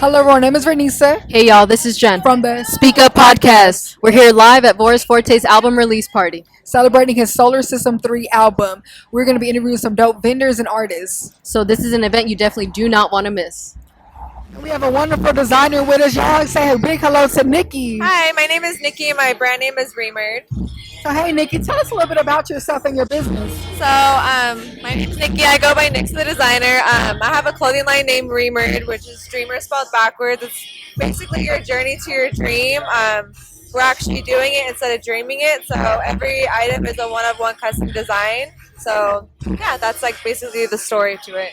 Hello, everyone. My name is Renisa Hey y'all, this is Jen. from the Speak Up Podcast. We're here live at Voris Forte's album release party. celebrating his Solar System 3 album. We're going to be interviewing some dope vendors and artists. So this is an event you definitely do not want to miss. And we have a wonderful designer with us. Y'all say a big hello to Nikki. Hi, my name is Nikki. My brand name is Remered. So, hey, Nikki, tell us a little bit about yourself and your business. So, my name's Nikki. I go by Nix the designer. I have a clothing line named Remered, which is dreamer spelled backwards. It's basically your journey to your dream. We're actually doing it instead of dreaming it. So every item is a one-of-one custom design. So yeah, that's like basically the story to it.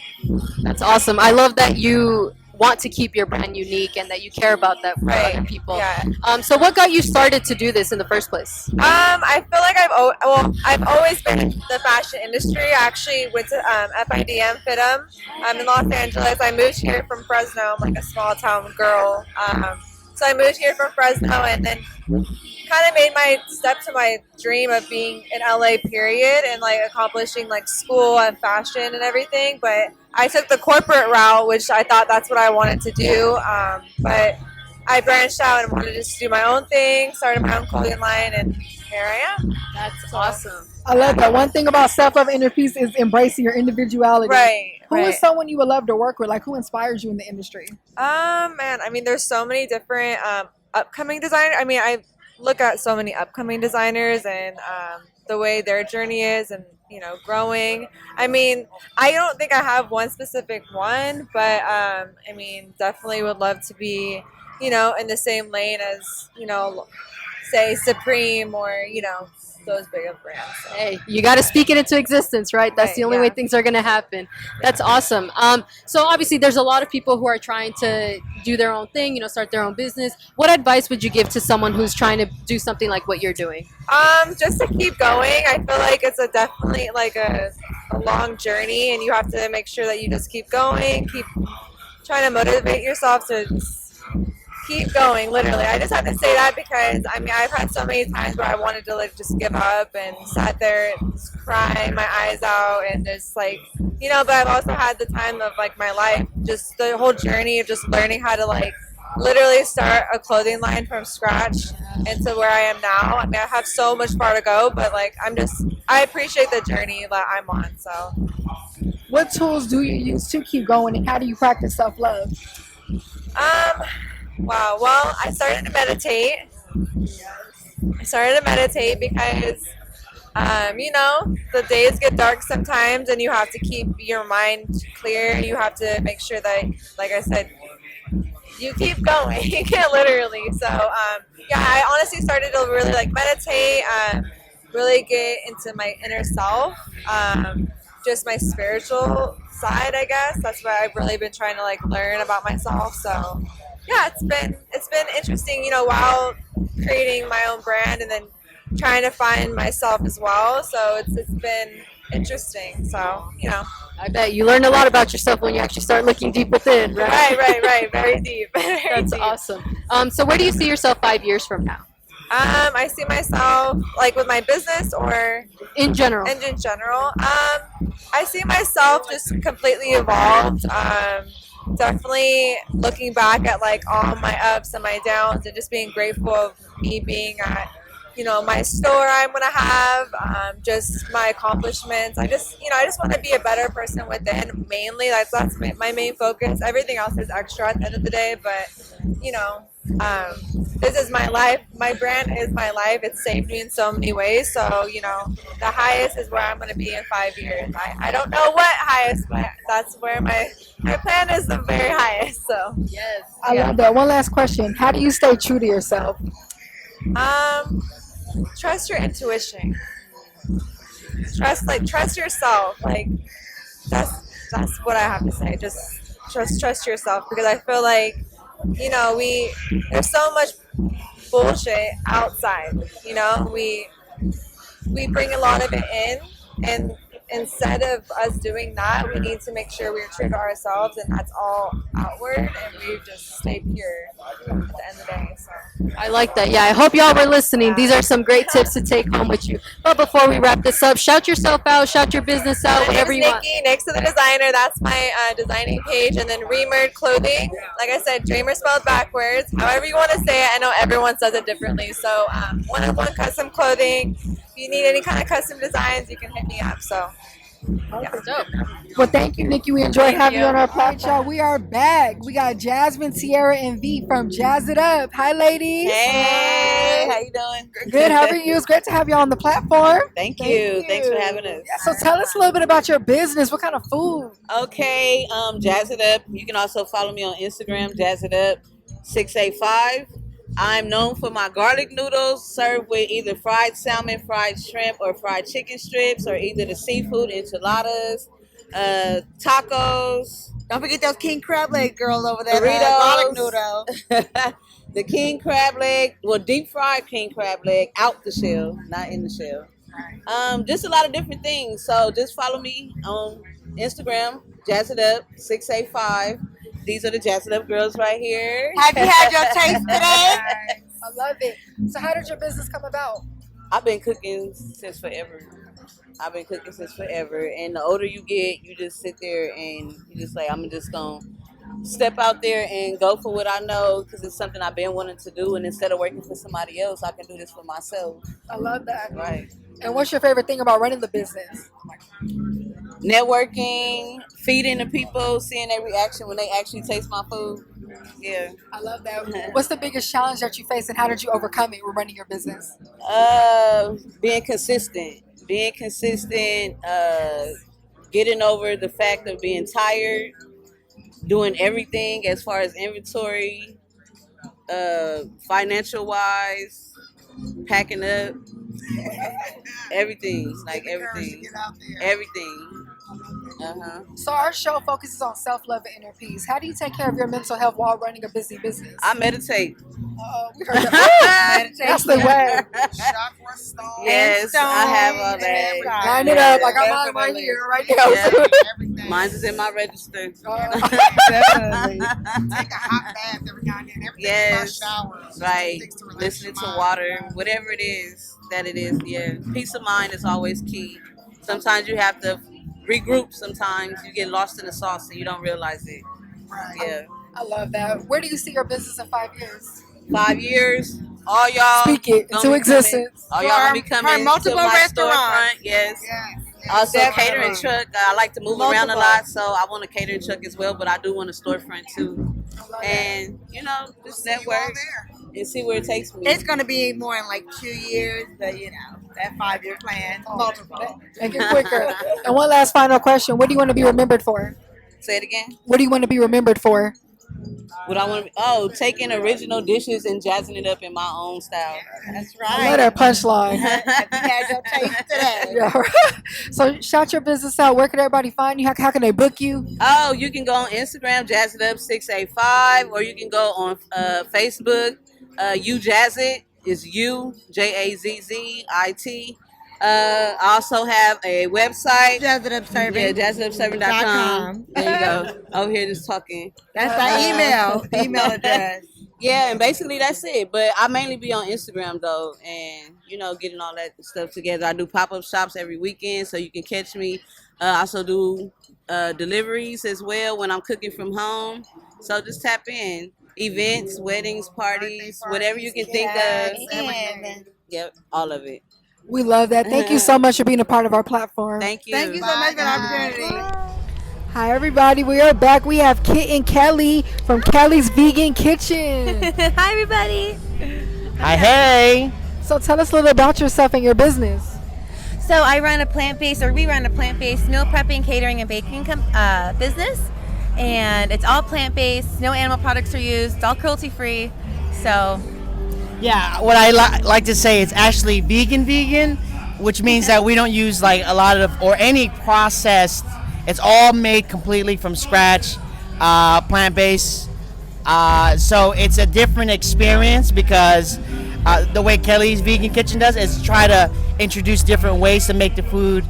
That's awesome. I love that you want to keep your brand unique and that you care about that for other people. Yeah. So what got you started to do this in the first place? I feel like I've always been in the fashion industry. I actually went to FIDM FITM in Los Angeles. I moved here from Fresno. I'm like a small town girl. So I moved here from Fresno and then kind of made my step to my dream of being in LA period and like accomplishing like school and fashion and everything. But I took the corporate route, which I thought that's what I wanted to do. But I branched out and wanted to just do my own thing, started my own clothing line, and here I am. That's awesome. I love that. One thing about self-love inner peace is embracing your individuality. Right. Who is someone you would love to work with? Like, who inspires you in the industry? Man, I mean, there's so many different upcoming designers. I mean, I look at so many upcoming designers and the way their journey is and, you know, growing. I mean, I don't think I have one specific one, but I mean, definitely would love to be, you know, in the same lane as, you know, say Supreme or, you know, those bigger brands. So. Hey, you got to speak it into existence, right? That's Right, the only way things are going to happen. That's awesome. So obviously there's a lot of people who are trying to do their own thing, you know, start their own business. What advice would you give to someone who's trying to do something like what you're doing? Just to keep going. I feel like it's definitely like a long journey and you have to make sure that you just keep going, keep trying to motivate yourself to keep going, literally. I just have to say that because I mean I've had so many times where I wanted to like just give up and sat there and just crying my eyes out and just like, you know, but I've also had the time of like my life, just the whole journey of just learning how to like literally start a clothing line from scratch into where I am now. I mean I have so much far to go, but like I appreciate the journey that I'm on. So What tools do you use to keep going, and how do you practice self-love? Wow. Well, I started to meditate. Because, you know, the days get dark sometimes and you have to keep your mind clear. You have to make sure that, like I said, you keep going. You can't literally. So, yeah, I honestly started to really like meditate, really get into my inner self, just my spiritual side, I guess. That's what I've really been trying to like learn about myself. So, yeah, it's been interesting, you know, while creating my own brand and then trying to find myself as well. So it's been interesting. So, you know. I bet you learn a lot about yourself when you actually start looking deep within, right? Right. Very deep. That's awesome. So where do you see yourself 5 years from now? I see myself like with my business or In general. in general. I see myself just completely evolved. Definitely looking back at like all my ups and my downs and just being grateful of me being at, you know, my store I'm gonna have, just my accomplishments. I just want to be a better person within. Mainly, that's my main focus. Everything else is extra at the end of the day. But you know, this is my life. My brand is my life. It's saved me in so many ways. So you know, the highest is where I'm gonna be in 5 years. I don't know what highest, but that's where my plan is the very highest. So Yes. I love that. One last question. How do you stay true to yourself? Trust your intuition. Trust yourself. Like that's what I have to say. Just trust yourself because I feel like, you know, there's so much bullshit outside. You know, we bring a lot of it in, and instead of us doing that, we need to make sure we're true to ourselves, and that's all outward, and we just stay pure at the end of the day. So. I like that. Yeah, I hope y'all were listening. These are some great tips to take home with you. But before we wrap this up, shout yourself out, shout your business out, My whatever name's you want. Nikki, next to the designer. That's my designing page, and then Remerred Clothing. Like I said, Dreamer spelled backwards. However you want to say it, I know everyone says it differently. So one-on-one custom clothing. If you need any kind of custom designs, you can hit me up. So. That's dope. Well, thank you, Nikki. We enjoyed having you on our Thank platform. We are back. We got Jasmine, Sierra, and V from Jazz It Up. Hi, ladies. Hey, how you doing? Good. How are you? It's great to have you on the platform. Thank you. Thanks for having us. Yeah, so tell us a little bit about your business. What kind of food? Okay, Jazz It Up. You can also follow me on Instagram, Jazz It Up 685. I'm known for my garlic noodles served with either fried salmon, fried shrimp, or fried chicken strips, or either the seafood enchiladas, tacos, Don't forget those king crab leg girls over there. Burritos. Garlic noodle. the king crab leg, well, deep fried king crab leg out the shell, not in the shell. Just a lot of different things. So just follow me on Instagram, Jazz It Up 685. These are the Jazz It Up girls right here. Have you had your taste today? I love it. So how did your business come about? I've been cooking since forever. And the older you get, you just sit there and you just like, I'm just going to step out there and go for what I know because it's something I've been wanting to do. And instead of working for somebody else, I can do this for myself. I love that. Right. And what's your favorite thing about running the business? Networking, feeding the people, seeing their reaction when they actually taste my food. Yeah. I love that. What's the biggest challenge that you face, and how did you overcome it when running your business? Being consistent. Getting over the fact of being tired, doing everything as far as inventory, financial wise, packing up, everything. Everything. So our show focuses on self-love and inner peace. How do you take care of your mental health while running a busy business? I meditate. We heard that. That's the way. Chakra stone. Yes, I have all that. Line it up. Like I'm on right here, right now. Yeah. Everything. Mine's is in my register. Definitely. Take a hot bath every now and then. Everything Yes. about showers. Right. Things to relax Listening your to mind. water, whatever it is that it is. Yeah. Peace of mind is always key. Sometimes you have to regroup. Sometimes you get lost in the sauce and you don't realize it. Yeah. I love that. Where do you see your business in 5 years? 5 years. All y'all Speak it gonna into be existence. Coming, all y'all gonna be Her coming to multiple my restaurants. storefront. Yes. Yes. Also, Definitely. catering truck. I like to move around a Multiple. lot, so I want a catering truck as well. But I do want a storefront too, I love that. and just See you all network there. and see where it takes me. It's going to be more in like 2 years, but that 5-year plan, multiple. Make it quicker. And one last final question. What do you want to be remembered for? Say it again. What do you want to be remembered for? What I want to taking original dishes and jazzing it up in my own style. That's I love right. that punchline. Have you had your taste today? Yeah. So shout your business out. Where can everybody find you? How can they book you? Oh, you can go on Instagram, Jazz It Up 685, or you can go on Facebook, You Jazz It is UJAZZIT. I also have a website. Jazz It Up Serving. Yeah, jazzitupserving.com. There you go. Over here just talking. That's our email address. Yeah, and basically that's it. But I mainly be on Instagram though, and getting all that stuff together. I do pop-up shops every weekend, so you can catch me. I also do deliveries as well when I'm cooking from home. So just tap in. Events, weddings, parties, whatever you can think of. Everything. Yep, all of it. We love that. Thank you so much for being a part of our platform. Thank you. Thank you so much for the opportunity. Hi, everybody. We are back. We have Kit and Kelly from Kelly's Vegan Kitchen. Hi, everybody. Hi, hey. So tell us a little about yourself and your business. So I run a plant-based, or we run a plant-based meal prepping, catering, and baking business. And it's all plant-based. No animal products are used. It's all cruelty-free. So Yeah, what I like to say is actually vegan, which means that we don't use like a lot of or any processed. It's all made completely from scratch, plant-based. So it's a different experience because the way Kelly's Vegan Kitchen does is try to introduce different ways to make the food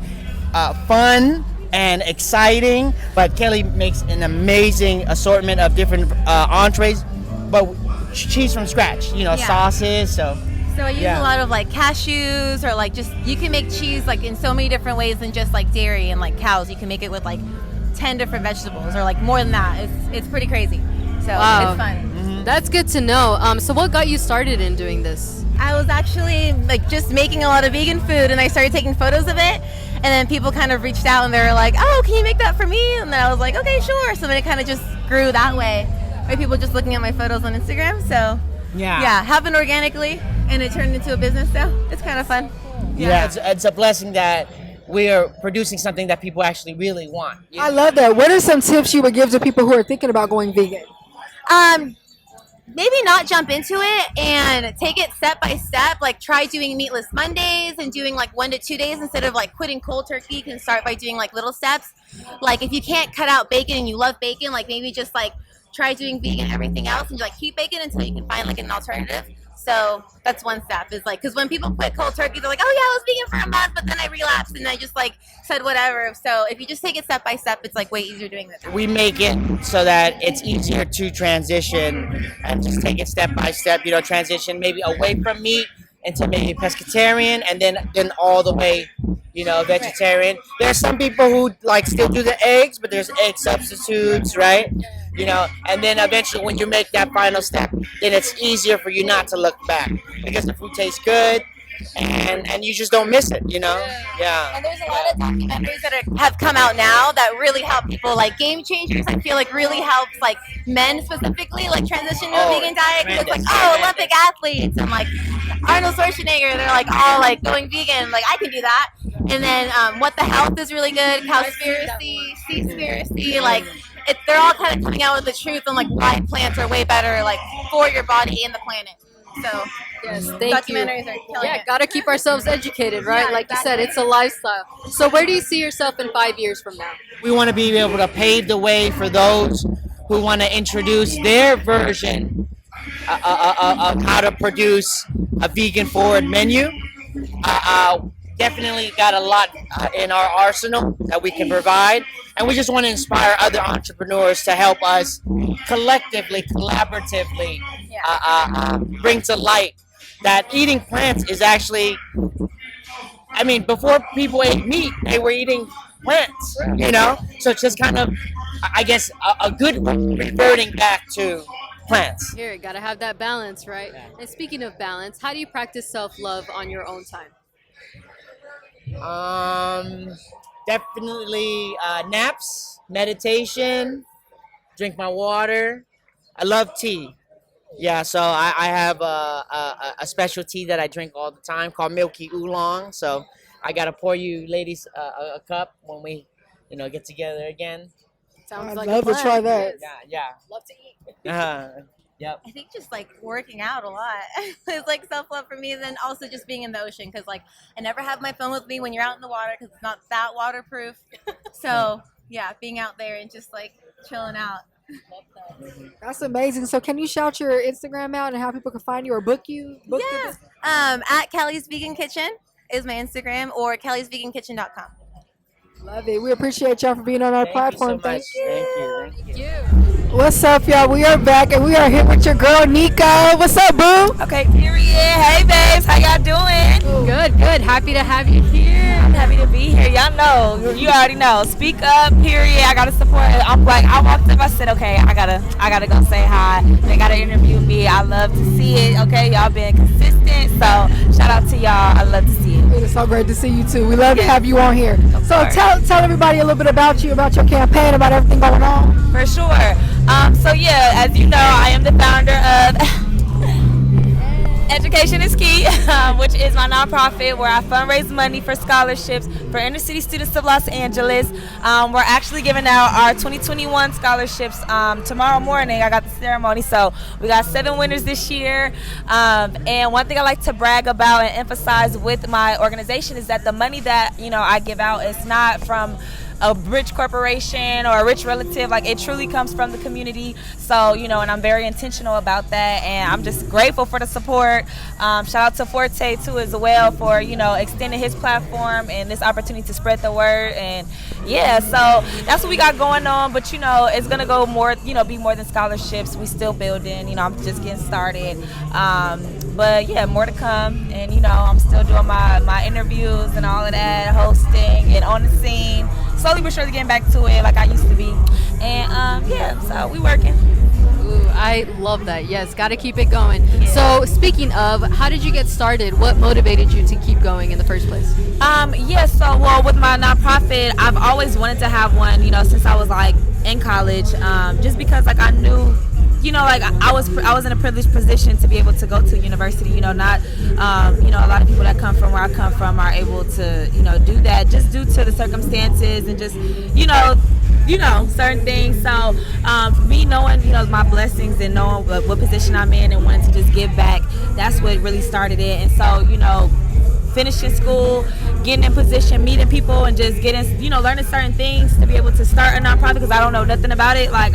fun and exciting, but Kelly makes an amazing assortment of different entrees, but cheese from scratch, Yeah. sauces. So I use Yeah. a lot of like cashews, or like just you can make cheese like in so many different ways than just like dairy and like cows. You can make it with like 10 different vegetables, or like more than that. It's pretty crazy. So Wow. it's fun. That's good to know. So what got you started in doing this? I was actually like just making a lot of vegan food, and I started taking photos of it, and then people kind of reached out and they were like, "Oh, can you make that for me?" And then I was like, "Okay, sure." So then it kind of just grew that way, by people just looking at my photos on Instagram. So yeah, happened organically, and it turned into a business. So it's kind of fun. yeah, it's a blessing that we are producing something that people actually really want. I love that. What are some tips you would give to people who are thinking about going vegan? Maybe not jump into it and take it step by step. Like try doing meatless Mondays and doing like 1 to 2 days instead of like quitting cold turkey. You can start by doing like little steps. Like if you can't cut out bacon and you love bacon, like maybe just like try doing vegan everything else and like keep bacon until you can find like an alternative. So that's one step, is like, because when people quit cold turkey, they're like, oh yeah, I was vegan for a month, but then I relapsed and I just like said whatever. So if you just take it step by step, it's like way easier doing that. We make it so that it's easier to transition and just take it step by step, transition maybe away from meat into maybe pescatarian, and then all the way, vegetarian. There are some people who like still do the eggs, but there's egg substitutes, right? And then eventually when you make that final step, then it's easier for you not to look back, because the food tastes good and you just don't miss it, Yeah. And there's a lot of documentaries that have come out now that really help people, like Game Changers. I feel like really helps like men specifically, like transition to a vegan diet. 'Cause it's like, Olympic athletes and like Arnold Schwarzenegger, they're like all like going vegan. Like I can do that. And then What the Health is really good. Cowspiracy, Seaspiracy, like. They're all kind of coming out with the truth on like why plants are way better like for your body and the planet. So Yes, thank you. documentaries are killing Yeah, it. gotta keep ourselves educated, right? Yeah, Like you said, it's a lifestyle. So where do you see yourself in 5 years from now? We want to be able to pave the way for those who want to introduce their version of how to produce a vegan forward menu. Definitely got a lot in our arsenal that we can provide, and we just want to inspire other entrepreneurs to help us collectively, collaboratively bring to light that eating plants is actually, before people ate meat, they were eating plants, So it's just kind of, I guess, a good reverting back to plants. Here, gotta have that balance, right? And speaking of balance, how do you practice self-love on your own time? Definitely naps, meditation, drink my water. I love tea. Yeah, so I have a special tea that I drink all the time called Milky Oolong. So I gotta pour you ladies a cup when we, get together again. Sounds I'd like love a to plan. try that. Yeah. Love to eat. Yep. I think just like working out a lot is like self-love for me. And then also just being in the ocean, because like I never have my phone with me when you're out in the water because it's not that waterproof. So yeah, being out there and just like chilling out. That's amazing. So can you shout your Instagram out and how people can find you or book you? Book the Yeah. business? At Kelly's Vegan Kitchen is my Instagram, or kellysvegankitchen.com. Love it. We appreciate y'all for being on our Thank you so platform. much. Thank you. Thank you. What's up, y'all? We are back and we are here with your girl Nico. What's up, boo? Okay, period. Hey, babes, how y'all doing? Good, good. Happy to have you here. I'm happy to be here. Y'all know, you already know. Speak up, period. I gotta support. I'm like, I walked up, I said, okay, I gotta go say hi. They gotta interview me. I love to see it. Okay, y'all been consistent. So shout out to y'all. I love to see it. It's so great to see you too. We love to have you on here. So course. tell everybody a little bit about you, about your campaign, about everything going on. For sure. So yeah, as you know, I am the founder of Education is Key, which is my nonprofit where I fundraise money for scholarships for inner city students of Los Angeles. We're actually giving out our 2021 scholarships tomorrow morning. I got the ceremony, so we got 7 winners this year. And one thing I like to brag about and emphasize with my organization is that the money that I give out is not from a rich corporation or a rich relative. Like, it truly comes from the community. So, you know, and I'm very intentional about that, and I'm just grateful for the support. Shout out to Forte too as well for, you know, extending his platform and this opportunity to spread the word. And yeah, so that's what we got going on. But, you know, it's gonna go more, you know, be more than scholarships. We still building, you know, I'm just getting started. But yeah, more to come. And, you know, I'm still doing my interviews and all of that, hosting and on the scene, slowly but surely getting back to it like I used to be. And yeah, so we working. Ooh, I love that. Yes, got to keep it going. Yeah. So speaking of, how did you get started? What motivated you to keep going in the first place? Yeah, so well, with my nonprofit, I've always wanted to have one, you know, since I was like in college, just because like I knew, you know, like I was in a privileged position to be able to go to university, you know, not, you know, a lot of people that come from where I come from are able to, you know, do that just due to the circumstances and just, you know, certain things. So me knowing, you know, my blessings and knowing what position I'm in and wanting to just give back, that's what really started it. And so, you know, finishing school, getting in position, meeting people, and just getting, you know, learning certain things to be able to start a nonprofit because I don't know nothing about it. Like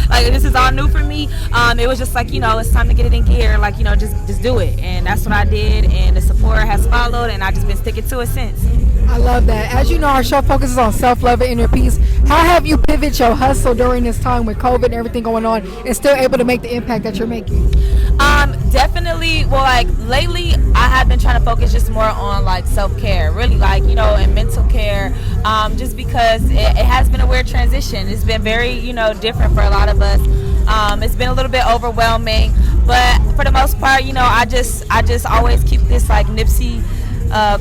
this is all new for me. It was just like, you know, it's time to get it in gear. Like, you know, just do it, and that's what I did. And the support has followed, and I've just been sticking to it since. I love that. As you know, our show focuses on self-love and inner peace. How have you pivoted your hustle during this time with COVID and everything going on and still able to make the impact that you're making? Definitely, well, like lately I have been trying to focus just more on like self-care, really, like, you know, and mental care, just because it has been a weird transition. It's been very, you know, different for a lot of us. It's been a little bit overwhelming, but for the most part, you know, I just always keep this like Nipsey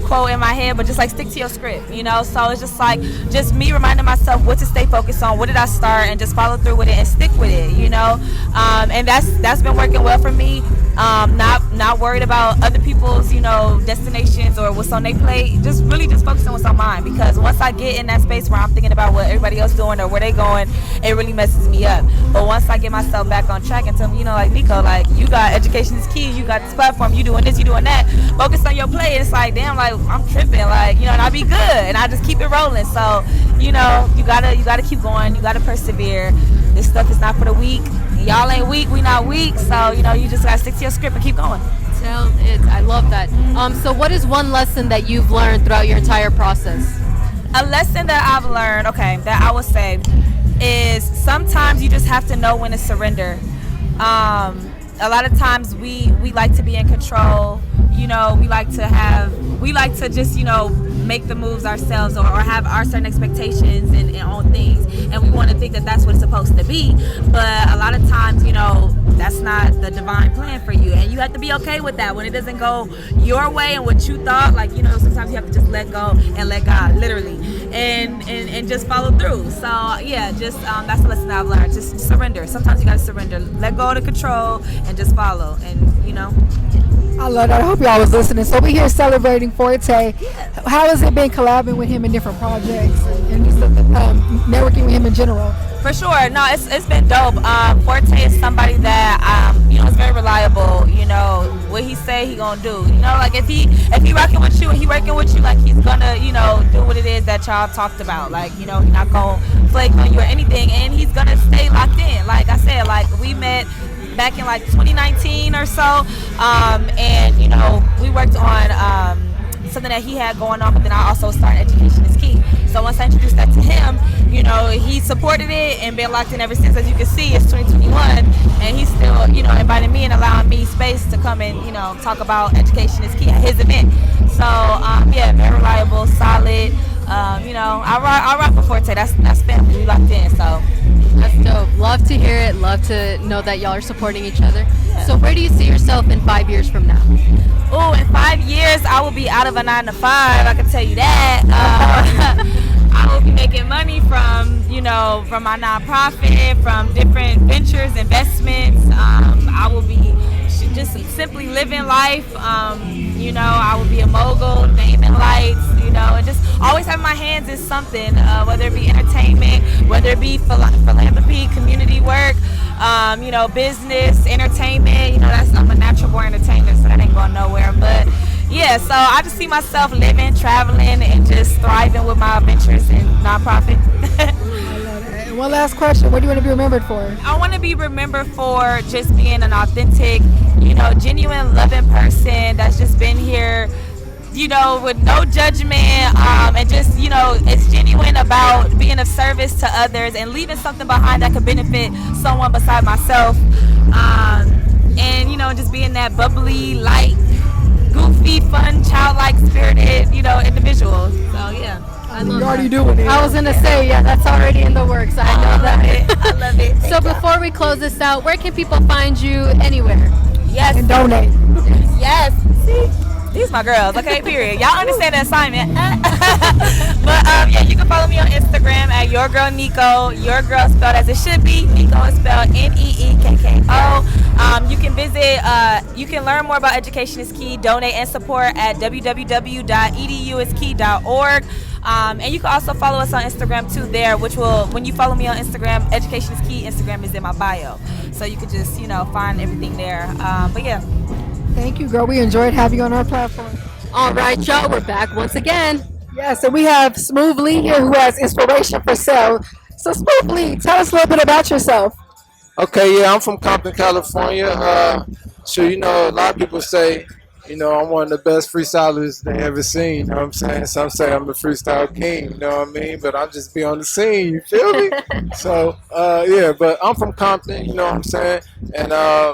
quote in my head, but just like stick to your script, you know. So it's just like just me reminding myself what to stay focused on, what did I start, and just follow through with it and stick with it, you know. And that's been working well for me. Not worried about other people's, you know, destinations or what's on their plate. Just really just focus on what's on mine, because once I get in that space where I'm thinking about what everybody else doing or where they going, it really messes me up. But once I get myself back on track and tell me, you know, like Nico, like you got education is key, you got this platform, you doing this, you doing that, focus on your play. It's like, damn, like I'm tripping, like, you know, and I be good and I just keep it rolling. So, you know, you gotta keep going, you gotta persevere. This stuff is not for the weak. Y'all ain't weak, we not weak. So, you know, you just gotta stick to your script and keep going. Tell it. I love that. So what is one lesson that you've learned throughout your entire process? A lesson that I've learned, okay, that I would say is sometimes you just have to know when to surrender. A lot of times we like to be in control. You know, we like to just, you know, make the moves ourselves or have our certain expectations and own things, and we want to think that that's what it's supposed to be. But a lot of times, you know, that's not the divine plan for you, and you have to be okay with that when it doesn't go your way and what you thought. Like, you know, sometimes you have to just let go and let God, literally, and just follow through. So yeah, just that's the lesson that I've learned. Just surrender. Sometimes you gotta surrender, let go of the control, and just follow. And you know, I love that. I hope y'all was listening. So we're here celebrating Forte. How has it been collabing with him in different projects and just networking with him in general? For sure. No, it's been dope. Forte is somebody that you know, is very reliable. You know, what he say he gonna do. You know, like if he rocking with you and he working with you, like he's gonna, you know, do what it is that y'all talked about. Like, you know, he's not gonna flake on you or anything, and he's gonna stay locked in. Like I said, like we met back in like 2019 or so, and you know, we worked on something that he had going on, but then I also started Education is Key. So once I introduced that to him, you know, he supported it and been locked in ever since. As you can see, it's 2021, and he's still, you know, inviting me and allowing me space to come and, you know, talk about Education is Key at his event. So yeah, very reliable, solid. You know, I rock with Forte. That's family. We locked in. So that's dope. Love to hear it. Love to know that y'all are supporting each other. Yeah. So where do you see yourself in 5 years from now? Oh, in 5 years, I will be out of a 9 to 5. I can tell you that. I will be making money from, you know, from my nonprofit, from different ventures, investments. I will be just simply living life. You know, I will be a mogul, naming lights, you know, and just always have my hands in something, whether it be entertainment, whether it be philanthropy, community work, you know, business, entertainment. You know, I'm a natural born entertainer, so that ain't going nowhere. But yeah, so I just see myself living, traveling, and just thriving with my ventures and nonprofit. And one last question: what do you want to be remembered for? I want to be remembered for just being an authentic, genuine, loving person that's just been here, with no judgment, and just, it's genuine about being of service to others and leaving something behind that could benefit someone beside myself. And, just being that bubbly, light, goofy, fun, childlike, spirited, individual. So, yeah. I love You already that. doing it. I was gonna say, yeah, that's already in the works. I know that. I love it. So before we close this out, where can people find you anywhere? Yes. And donate. Yes. See? These my girls, okay, period. Y'all understand the assignment. But yeah, you can follow me on Instagram at Your Girl Nico. Your Girl spelled as it should be. Nico is spelled Neekko. You can visit, you can learn more about Education is Key, donate and support at www.eduiskey.org. And you can also follow us on Instagram too there, which will, when you follow me on Instagram, Education is Key, Instagram is in my bio. So you can just, find everything there. But yeah. Thank you, girl. We enjoyed having you on our platform. All right, y'all, we're back once again. Yes, and we have Smooth Lee here who has inspiration for sale. So Smooth Lee, tell us a little bit about yourself. Okay, yeah, I'm from Compton, California. So, a lot of people say, I'm one of the best freestylers they ever seen. You know what I'm saying? Some say I'm the freestyle king, you know what I mean? But I'll just be on the scene, you feel me? So, yeah, but I'm from Compton, you know what I'm saying? And I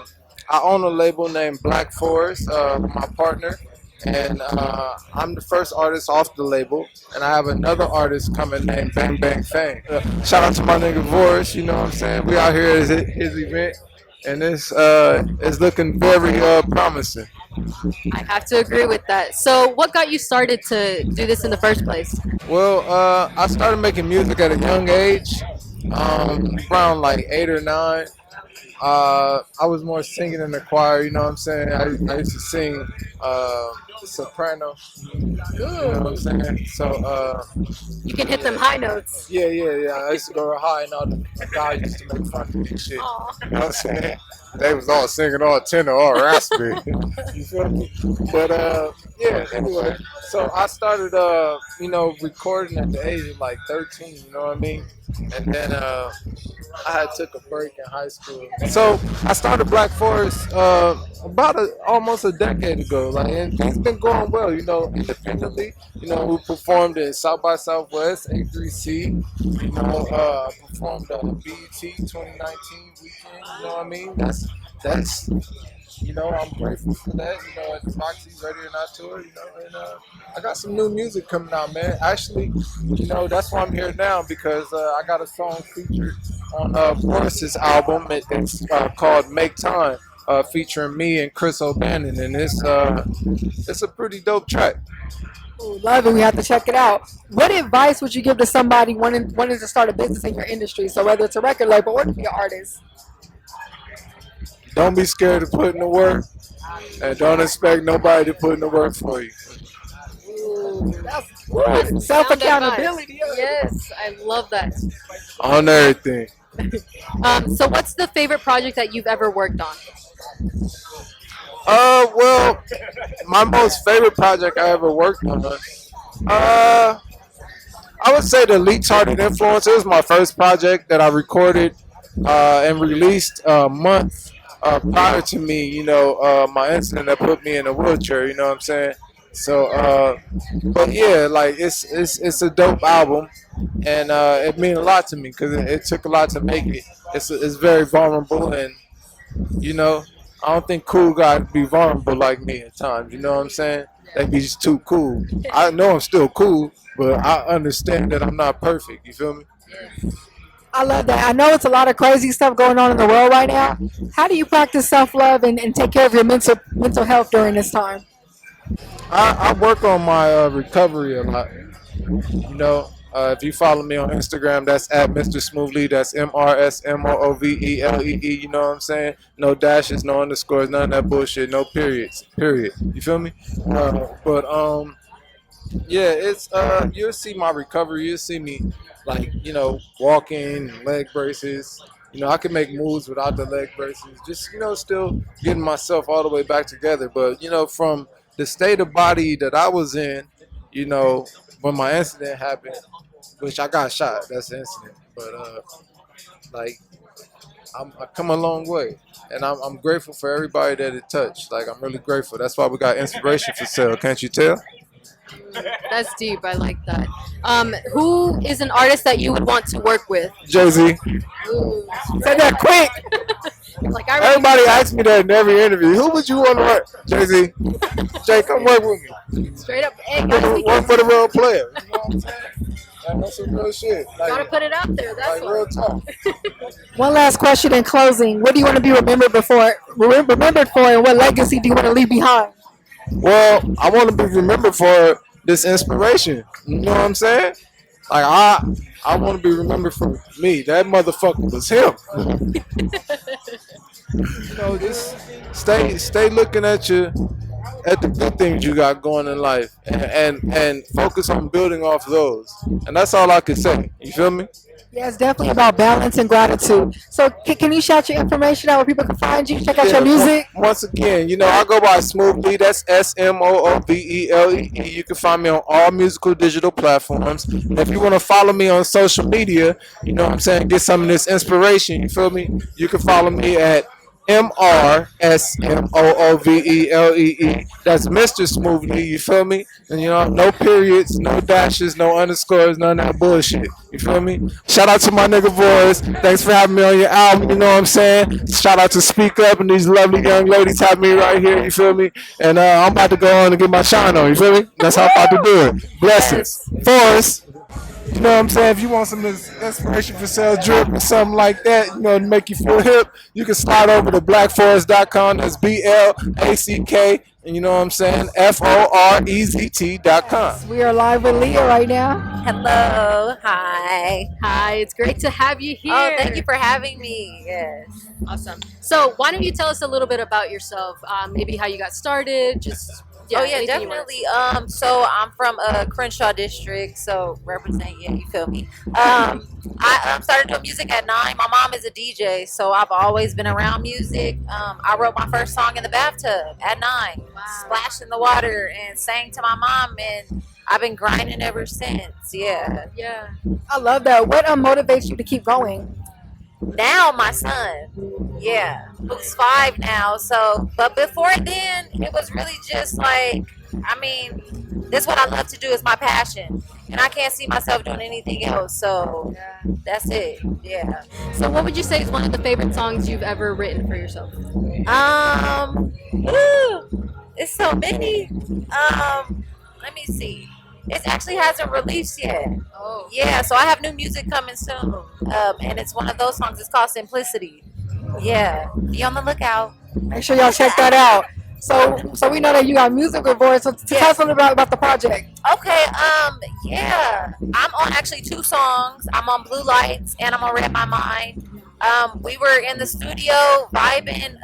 own a label named Black Forest, my partner. And I'm the first artist off the label, and I have another artist coming named Bang Bang Fang. Shout out to my nigga Voris, you know what I'm saying? We out here at his event, and it's looking very promising. I have to agree with that. So what got you started to do this in the first place? Well, I started making music at a young age, around like 8 or 9. I was more singing in the choir, you know what I'm saying? I used to sing soprano. You know what I'm saying? So You can hit them high notes. yeah. I used to go high, and all the guys used to make fun of me and shit. Aw. You know what I'm saying? They was all singing all tenor, all raspy. You feel me? But yeah, anyway. So I started recording at the age of like 13, you know what I mean? And then I had took a break in high school. So I started Black Forest about almost a decade ago. Like, and it's been going well, independently. We performed in South by Southwest, A3C. Performed BET 2019 weekend. You know what I mean? That's I'm grateful for that. At the Roxy Radio Not Tour. And I got some new music coming out, man. Actually, that's why I'm here now, because I got a song featured on Voris's album. It's called Make Time, featuring me and Chris O'Bannon, and it's a pretty dope track. Ooh, love it. We have to check it out. What advice would you give to somebody wanting to start a business in your industry? So whether it's a record label or to be an artist. Don't be scared to put in the work, and don't expect nobody to put in the work for you. That's self-accountability. Yes, I love that. On everything. So what's the favorite project that you've ever worked on? Well, my most favorite project I ever worked on, I would say the Leaks Hearted Influence. It was my first project that I recorded and released a month prior to me, my incident that put me in a wheelchair, you know what I'm saying? So, but yeah, like it's a dope album, and it means a lot to me because it took a lot to make it. It's very vulnerable, and I don't think cool guys be vulnerable like me at times. You know what I'm saying? They be just too cool. I know I'm still cool, but I understand that I'm not perfect. You feel me? I love that. I know it's a lot of crazy stuff going on in the world right now. How do you practice self-love and take care of your mental health during this time? I work on my recovery a lot. If you follow me on Instagram, that's at Mr. Smoothly. That's MRSMOOVELEE. You know what I'm saying? No dashes, no underscores, none of that bullshit. No periods. Period. You feel me? Yeah, it's you'll see my recovery. You'll see me walking, leg braces. I can make moves without the leg braces. Just still getting myself all the way back together. But from the state of body that I was in, when my incident happened, which I got shot. That's the incident. But like I come a long way, and I'm grateful for everybody that it touched. Like I'm really grateful. That's why we got inspiration for sale. Can't you tell? That's deep. I like that. Who is an artist that you would want to work with? Jay-Z. Ooh. Say that quick. Like I already Everybody asks me that in every interview. Who would you want to work? Jay-Z. Jay, come work with me. straight up. Hey, guys, we Work for the real player. You know what I'm saying? That's some real shit. gotta Like, put it out there. That's like real talk. One last question in closing. What do you want to be remembered remembered for, and what legacy do you want to leave behind? Well, I want to be remembered for this inspiration. You know what I'm saying? Like I want to be remembered for me. That motherfucker was him. You know, just stay looking at the good things you got going in life, and focus on building off those. And that's all I can say. You feel me? Yeah, it's definitely about balance and gratitude. So can you shout your information out where people can find you, check out your music? Once again, you know, I go by Smoothly. That's SMOOVELEE. You can find me on all musical digital platforms. And if you want to follow me on social media, you know what I'm saying, get some of this inspiration, you feel me? You can follow me at MRSMOOVELEE. That's Mr. Smoothly, you feel me? And you know, no periods, no dashes, no underscores, none of that bullshit. You feel me? Shout out to my nigga Voris. Thanks for having me on your album, you know what I'm saying? Shout out to Speak Up and these lovely young ladies have me right here, you feel me? And I'm about to go on and get my shine on, you feel me? That's how I'm about to do it. Blessings. Voris. You know what I'm saying? If you want some inspiration for sale drip or something like that, you know, to make you feel hip, you can slide over to blackforest.com. That's BLACK, and you know what I'm saying? FOREZT.com. We are live with Leah right now. Hello. Hi. Hi, it's great to have you here. Oh, thank you for having me. Yes. Awesome. So, why don't you tell us a little bit about yourself? Maybe how you got started. Just Yeah, anything you wanna definitely. So I'm from Crenshaw district, so represent. Yeah, you feel me. I started doing music at 9. My mom is a DJ, so I've always been around music. I wrote my first song in the bathtub at 9, splashed in the water and sang to my mom, and I've been grinding ever since. Yeah. Yeah. I love that. What motivates you to keep going? Now my son, who's 5 now. So, but before then, it was really just like, I mean, this is what I love to do. Is my passion, and I can't see myself doing anything else. So that's it. Yeah. So, what would you say is one of the favorite songs you've ever written for yourself? It's so many. Let me see. It actually hasn't released yet. Oh. Yeah, so I have new music coming soon. And it's one of those songs. It's called Simplicity. Yeah. Be on the lookout. Make sure y'all check that out. So we know that you got music with Voris. So tell us something about the project. Okay, yeah. I'm on actually 2 songs. I'm on Blue Lights and I'm on Read My Mind. We were in the studio vibing.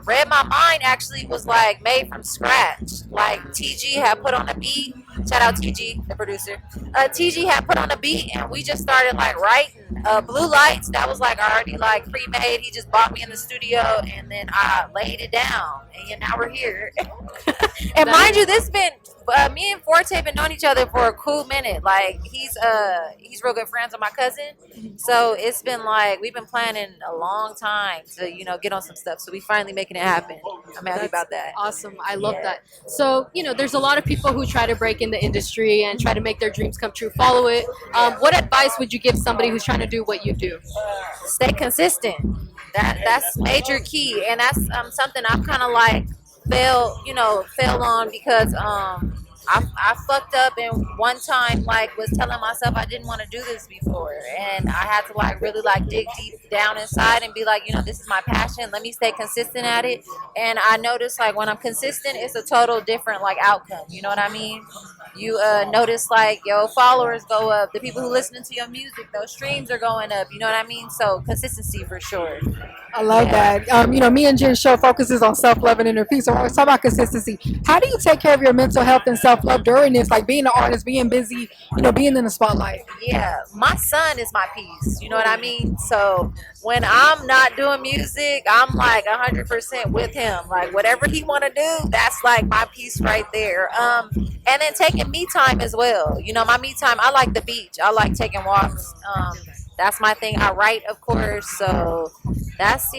Read My Mind actually was like made from scratch. Like TG had put on a beat. Shout out TG, the producer. TG had put on a beat and we just started like writing. Blue Lights, that was like already like pre-made. He just bought me in the studio and then I laid it down. And now we're here. And mind you, this been me and Forte been knowing each other for a cool minute. Like he's real good friends with my cousin. So it's been like we've been planning a long time to, you know, get on some stuff. So we finally making it happen. I'm happy about that. Awesome. I love that. So, you know, there's a lot of people who try to break in the industry and try to make their dreams come true. Follow it. What advice would you give somebody who's trying to do what you do? Stay consistent. That's major key, and that's something I've kind of like fell on because I fucked up and one time like was telling myself I didn't want to do this before, and I had to like really like dig deep down inside and be like, you know, this is my passion, let me stay consistent at it. And I noticed like when I'm consistent, it's a total different like outcome, you know what I mean? You notice like your followers go up, the people who listening to your music, those streams are going up, you know what I mean? So consistency for sure. I love that. You know, me and Jen's show focuses on self-love and inner peace. So I always talk about consistency. How do you take care of your mental health and self-love during this? Like being an artist, being busy, you know, being in the spotlight. Yeah, my son is my peace. You know what I mean? So when I'm not doing music, I'm like 100% with him. Like whatever he want to do, that's like my piece right there. And then taking and me time as well. You know, my me time, I like the beach. I like taking walks. That's my thing. I write, of course. So that's,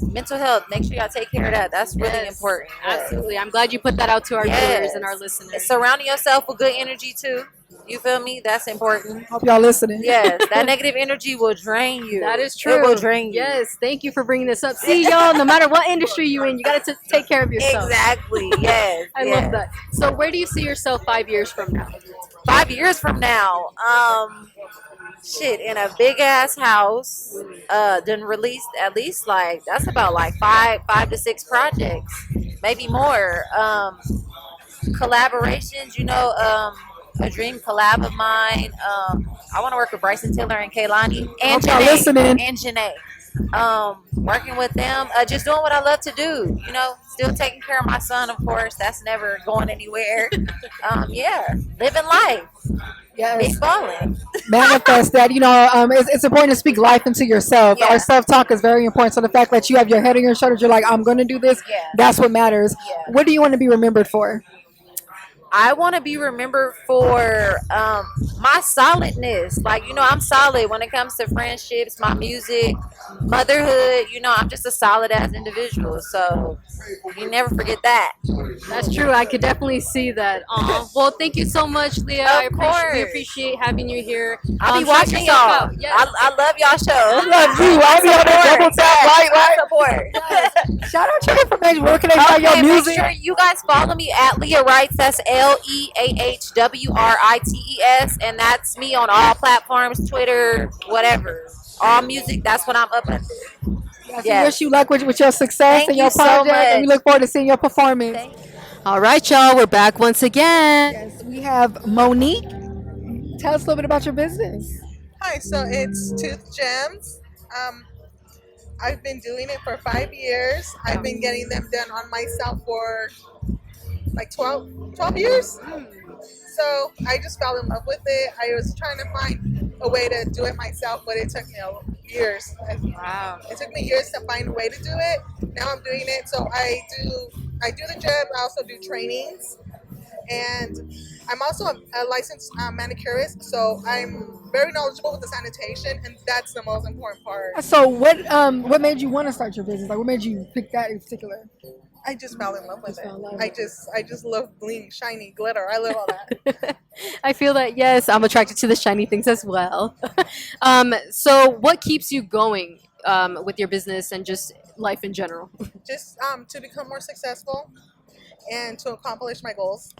mental health. Make sure y'all take care of that. That's really important. Absolutely. I'm glad you put that out to our viewers and our listeners. And surrounding yourself with good energy too. You feel me? That's important. Hope y'all listening. Yes, that negative energy will drain you. That is true. It will drain you. Yes, thank you for bringing this up. See, y'all, no matter what industry you're in, you got to take care of yourself. Exactly. Yes. I love that. So where do you see yourself 5 years from now? 5 years from now, in a big ass house, then released at least like, that's about like five to six projects, maybe more. Collaborations, a dream collab of mine. I want to work with Bryson Tiller and Kaylani and Janae. Working with them, just doing what I love to do. Still taking care of my son, of course. That's never going anywhere. Living life. Yes. Big balling. Manifest that. It's important to speak life into yourself. Yeah. Our self-talk is very important. So the fact that you have your head on your shoulders, you're like, I'm going to do this. Yeah. That's what matters. Yeah. What do you want to be remembered for? I want to be remembered for my solidness. Like, I'm solid when it comes to friendships, my music, motherhood. I'm just a solid ass individual. So you never forget that. That's true. I could definitely see that. Well, thank you so much, Leah. We appreciate having you here. I'll be watching y'all. Yes. I love y'all show. I love you. I'll be on the double tap, right? Support. Shout out your information. Where can they find your music? Make sure you guys follow me at Leah Writes. That's LeahWrites, and that's me on all platforms, Twitter, whatever. All music. That's what I'm up under. Yes. Wish you luck with your success and your project, and we look forward to seeing your performance. All right, y'all. We're back once again. Yes, we have Monique. Tell us a little bit about your business. Hi, so it's Tooth Gems. I've been doing it for 5 years. I've been getting them done on myself for like 12 years. So I just fell in love with it. I was trying to find a way to do it myself, but it took me years. Wow. It took me years to find a way to do it. Now I'm doing it. So I do the job. I also do trainings. And I'm also a licensed manicurist, so I'm very knowledgeable with the sanitation, and that's the most important part. So what made you want to start your business? Like, what made you pick that in particular? I just fell in love with it. I just love bling, shiny, glitter. I love all that. I feel that, yes, I'm attracted to the shiny things as well. So what keeps you going with your business and just life in general? Just to become more successful and to accomplish my goals.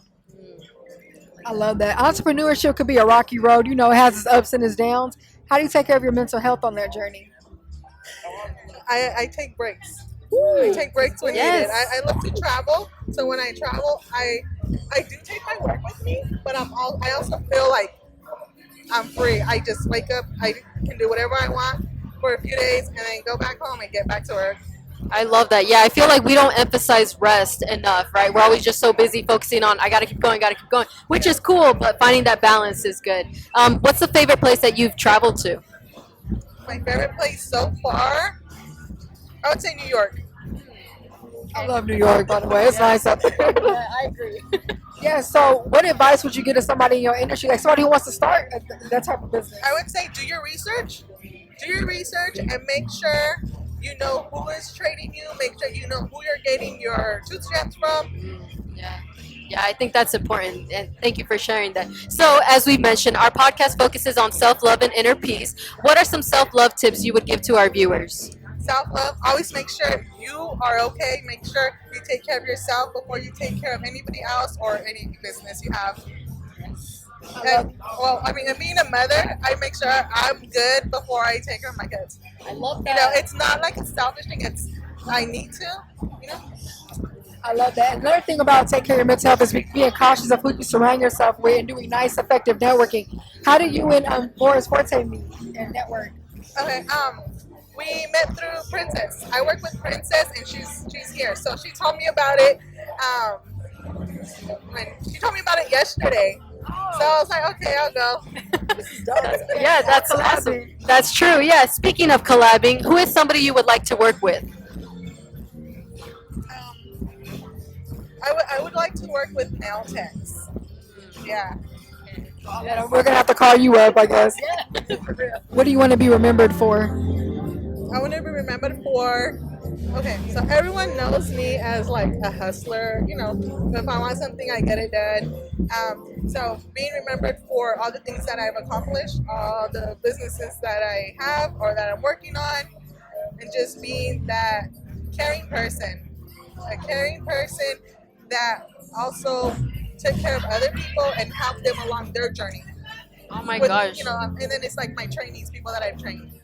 I love that. Entrepreneurship could be a rocky road. It has its ups and its downs. How do you take care of your mental health on that journey? I take breaks. I take breaks when needed. I love to travel, so when I travel, I do take my work with me, but I also feel like I'm free. I just wake up, I can do whatever I want for a few days, and then go back home and get back to work. I love that. Yeah, I feel like we don't emphasize rest enough, right? We're always just so busy focusing on, I got to keep going, which is cool, but finding that balance is good. What's the favorite place that you've traveled to? My favorite place so far, I would say New York. I love New York, by the way. It's nice up there. Yeah, I agree. Yeah, so what advice would you give to somebody in your industry, like somebody who wants to start that type of business? I would say do your research. Do your research and make sure you know who is trading you. Make sure you know who you're getting your tooth gems from. Yeah, I think that's important, and thank you for sharing that. So, as we mentioned, our podcast focuses on self-love and inner peace. What are some self-love tips you would give to our viewers? Self-love, always make sure you are okay. Make sure you take care of yourself before you take care of anybody else or any business you have. And, being a mother, I make sure I'm good before I take care of my kids. I love that. It's not like a selfish thing. It's I need to, I love that. Another thing about take care of your mental health is being cautious of who you surround yourself with and doing nice, effective networking. How do you and Voris Forte meet and network? Okay, we met through Princess. I work with Princess, and she's here. So she told me about it. She told me about it yesterday. So I was like, okay, I'll go. Yeah, that's awesome. That's true. Yeah. Speaking of collabing, who is somebody you would like to work with? I would like to work with nail techs. Yeah. Yeah, we're gonna have to call you up, I guess. What do you want to be remembered for? I want to be remembered for. Okay, so everyone knows me as like a hustler. You know, if I want something, I get it done. So being remembered for all the things that I've accomplished, all the businesses that I have or that I'm working on, and just being that caring person, a caring person that also take care of other people and help them along their journey. Oh my With, gosh. you know, and then it's like my trainees, people that I've trained.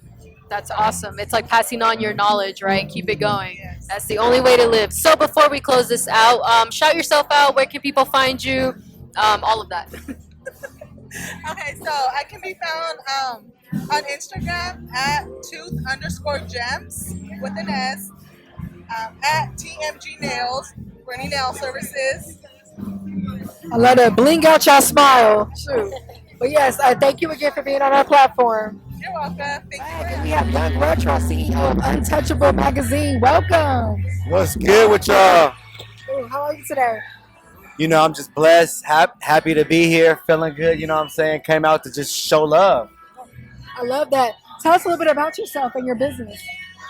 That's awesome. It's like passing on your knowledge, right? Keep it going. That's the only way to live. So before we close this out, shout yourself out. Where can people find you? All of that. Okay, so I can be found on Instagram at tooth_gems with an S, at TMG Nails for any nail services. I love to bling out your smile. Shoot. But yes, thank you again for being on our platform. You're welcome. Thank you. And we have Young Retro, CEO of Untouchable Magazine. Welcome. What's good with y'all? Ooh, how are you today? You know, I'm just blessed, happy to be here, feeling good, you know what I'm saying? Came out to just show love. I love that. Tell us a little bit about yourself and your business.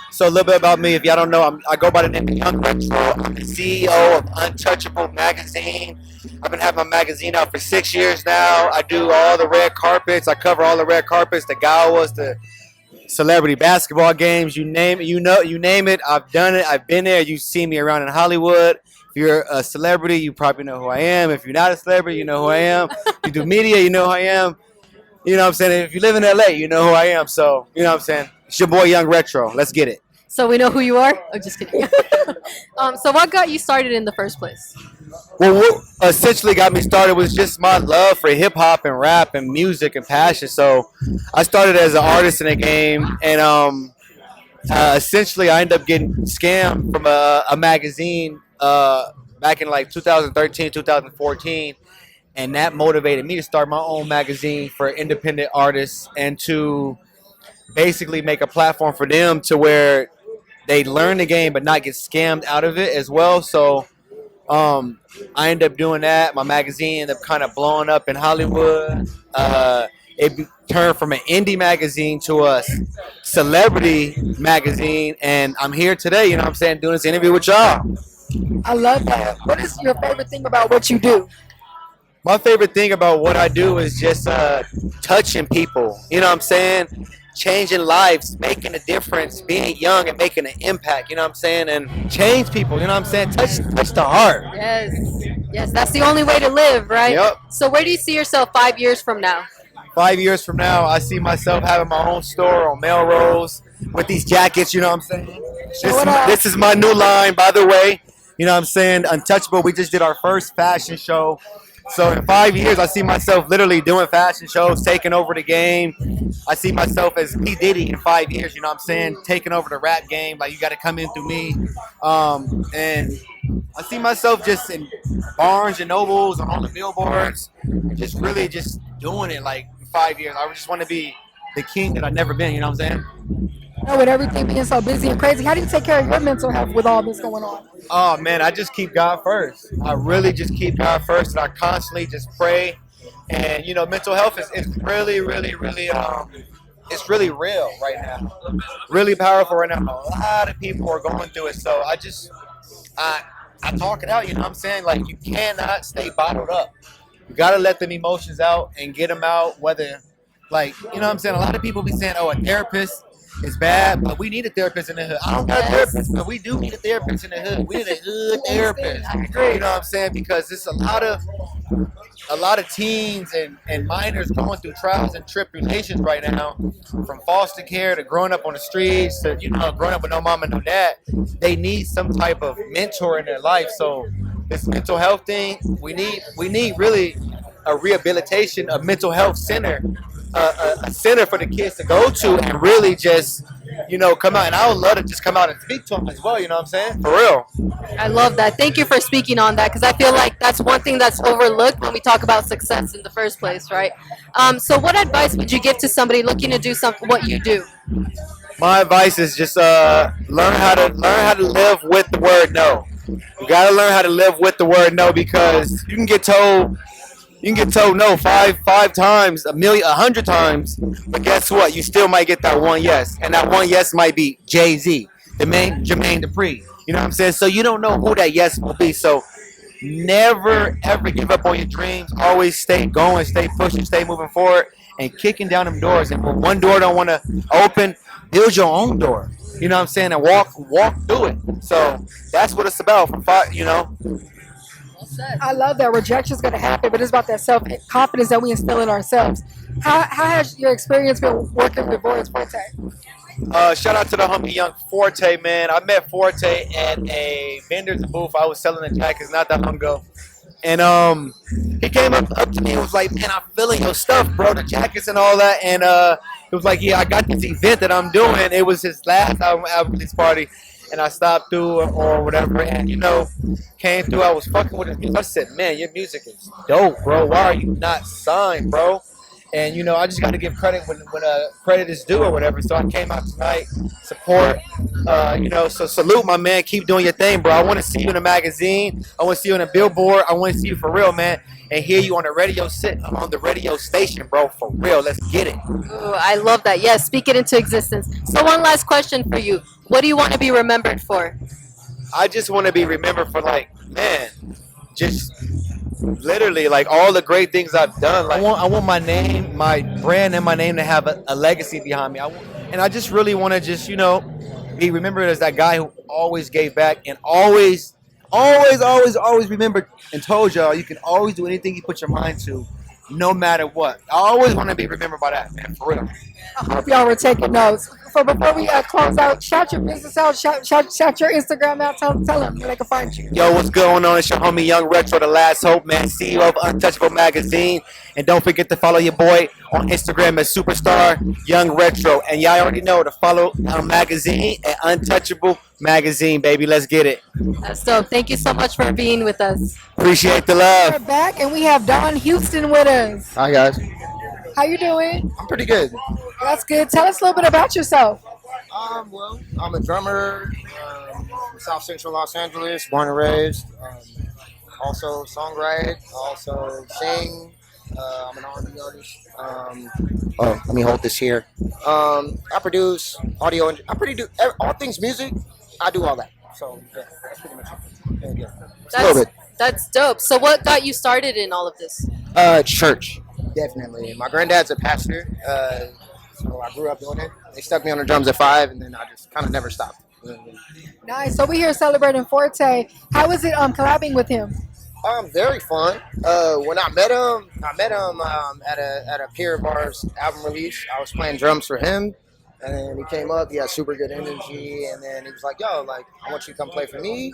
So a little bit about me, if y'all don't know, I go by the name of Young Retro. I'm the CEO of Untouchable Magazine. I've been having my magazine out for 6 years now. I do all the red carpets. I cover all the red carpets, the galas, the celebrity basketball games, you name it, you name it. I've done it. I've been there. You see me around in Hollywood. If you're a celebrity, you probably know who I am. If you're not a celebrity, you know who I am. You do media, you know who I am. You know what I'm saying? If you live in LA, you know who I am. So, you know what I'm saying? It's your boy Young Retro. Let's get it. So we know who you are? Oh, just kidding. So what got you started in the first place? Well, what essentially got me started was just my love for hip hop and rap and music and passion. So I started as an artist in the game, and essentially I ended up getting scammed from a magazine back in like 2013, 2014. And that motivated me to start my own magazine for independent artists and to basically make a platform for them to where they learn the game but not get scammed out of it as well. So I ended up doing that. My magazine ended up kind of blowing up in Hollywood. It turned from an indie magazine to a celebrity magazine. And I'm here today, you know what I'm saying, doing this interview with y'all. I love that. What is your favorite thing about what you do? My favorite thing about what I do is just touching people, you know what I'm saying? Changing lives, making a difference, being young and making an impact, you know what I'm saying? And change people, you know what I'm saying? Touch the heart. Yes, that's the only way to live, right? Yep. So where do you see yourself 5 years from now? 5 years from now, I see myself having my own store on Melrose with these jackets, you know what I'm saying? This is my new line, by the way. You know what I'm saying? Untouchable, we just did our first fashion show. So in 5 years, I see myself literally doing fashion shows, taking over the game. I see myself as P. Diddy in 5 years, you know what I'm saying? Taking over the rap game, like you got to come in through me. And I see myself just in Barnes and Nobles, on the billboards, just really just doing it like in 5 years. I just want to be the king that I've never been, you know what I'm saying? With everything being so busy and crazy, how do you take care of your mental health with all this going on? Oh man, I just keep God first. I really just keep God first, and I constantly just pray. And you know, mental health is really, really, really it's really real right now. Really powerful right now. A lot of people are going through it. So I talk it out, you know what I'm saying? Like you cannot stay bottled up. You gotta let them emotions out and get them out, whether like, you know what I'm saying? A lot of people be saying, oh, a therapist is bad, but we need a therapist in the hood. I don't got a therapist, but we do need a therapist in the hood. We need a hood therapist. You know what I'm saying? Because it's a lot of teens and minors going through trials and tribulations right now, from foster care to growing up on the streets to, you know, growing up with no mom and no dad. They need some type of mentor in their life. So this mental health thing, we need really a rehabilitation, a mental health center. A center for the kids to go to and really just, you know, come out. And I would love to just come out and speak to them as well, you know what I'm saying? For real. I love that. Thank you for speaking on that, because I feel like that's one thing that's overlooked when we talk about success in the first place, right? So what advice would you give to somebody looking to do what you do? My advice is just learn how to live with the word no. You got to learn how to live with the word no, because you can get told, You can get told no five times, a million, 100 times, but guess what? You still might get that one yes, and that one yes might be Jay-Z, Jermaine Dupri. You know what I'm saying? So you don't know who that yes will be. So never ever give up on your dreams. Always stay going, stay pushing, stay moving forward, and kicking down them doors. And when one door don't want to open, build your own door. You know what I'm saying? And walk through it. So that's what it's about. I love that rejection's going to happen, but it's about that self confidence that we instill in ourselves. How has your experience been working with Voris Forte? Shout out to the homie Young Forte, man. I met Forte at a vendor's booth. I was selling the jackets not that long ago. And he came up to me and was like, man, I'm feeling your stuff, bro, the jackets and all that. And he was like, yeah, I got this event that I'm doing. It was his last album release party. And I stopped through or whatever. And, came through. I was fucking with his music. I said, man, your music is dope, bro. Why are you not signed, bro? And, I just got to give credit when credit is due or whatever. So I came out tonight, support, so salute, my man. Keep doing your thing, bro. I want to see you in a magazine. I want to see you on a billboard. I want to see you for real, man. And hear you on the radio on the radio station, bro, for real. Let's get it. Ooh, I love that. Yes, speak it into existence. So one last question for you. What do you want to be remembered for? I just want to be remembered for, just literally all the great things I've done. I want my name, my brand, and my name to have a legacy behind me. And I just really want to be remembered as that guy who always gave back and always remembered and told y'all you can always do anything you put your mind to, no matter what. I always want to be remembered by that, man, for real. I hope y'all were taking notes. So before we close out, shout your business out, shout your Instagram out, tell them where they can find you. Yo, what's going on? It's your homie Young Retro, the last hope, man, CEO of Untouchable Magazine. And don't forget to follow your boy on Instagram at Superstar Young Retro. And y'all already know to follow our magazine at Untouchable Magazine, baby. Let's get it. That's dope. Thank you so much for being with us. Appreciate the love. We're back and we have Don Houston with us. Hi, guys. How you doing? I'm pretty good. That's good. Tell us a little bit about yourself. Well, I'm a drummer from South Central Los Angeles, born and raised. Also songwrite, also sing. I'm an R&B artist. Let me hold this here. I produce audio. I do all things music. I do all that. So yeah, that's pretty much it. Yeah. That's dope. So what got you started in all of this? Church, definitely. My granddad's a pastor, so I grew up doing it. They stuck me on the drums at 5, and then I just kind of never stopped. Nice. So we're here celebrating Forte. How was it collabing with him? Very fun. When I met him at a peer of ours album release. I was playing drums for him, and then he came up. He had super good energy, and then he was like, "Yo, I want you to come play for me."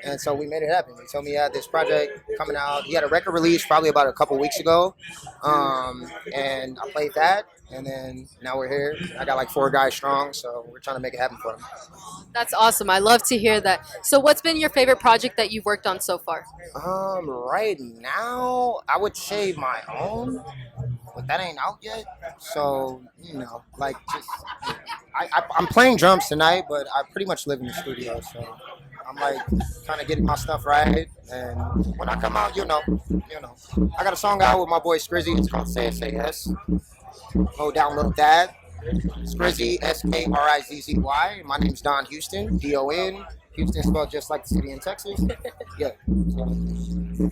And so we made it happen. He told me he had this project coming out. He had a record release probably about a couple weeks ago, and I played that. And then now we're here. I got 4 guys strong, so we're trying to make it happen for him. That's awesome. I love to hear that. So what's been your favorite project that you've worked on so far? Right now, I would say my own, but that ain't out yet. So, I'm playing drums tonight, but I pretty much live in the studio, so I'm kind of getting my stuff right. And when I come out, I got a song out with my boy Skrizzy. It's called Say It, Say Yes. Go download that. Skrizzy, Skrizzy. My name's Don Houston, Don. Houston spelled just like the city in Texas. Yeah. So,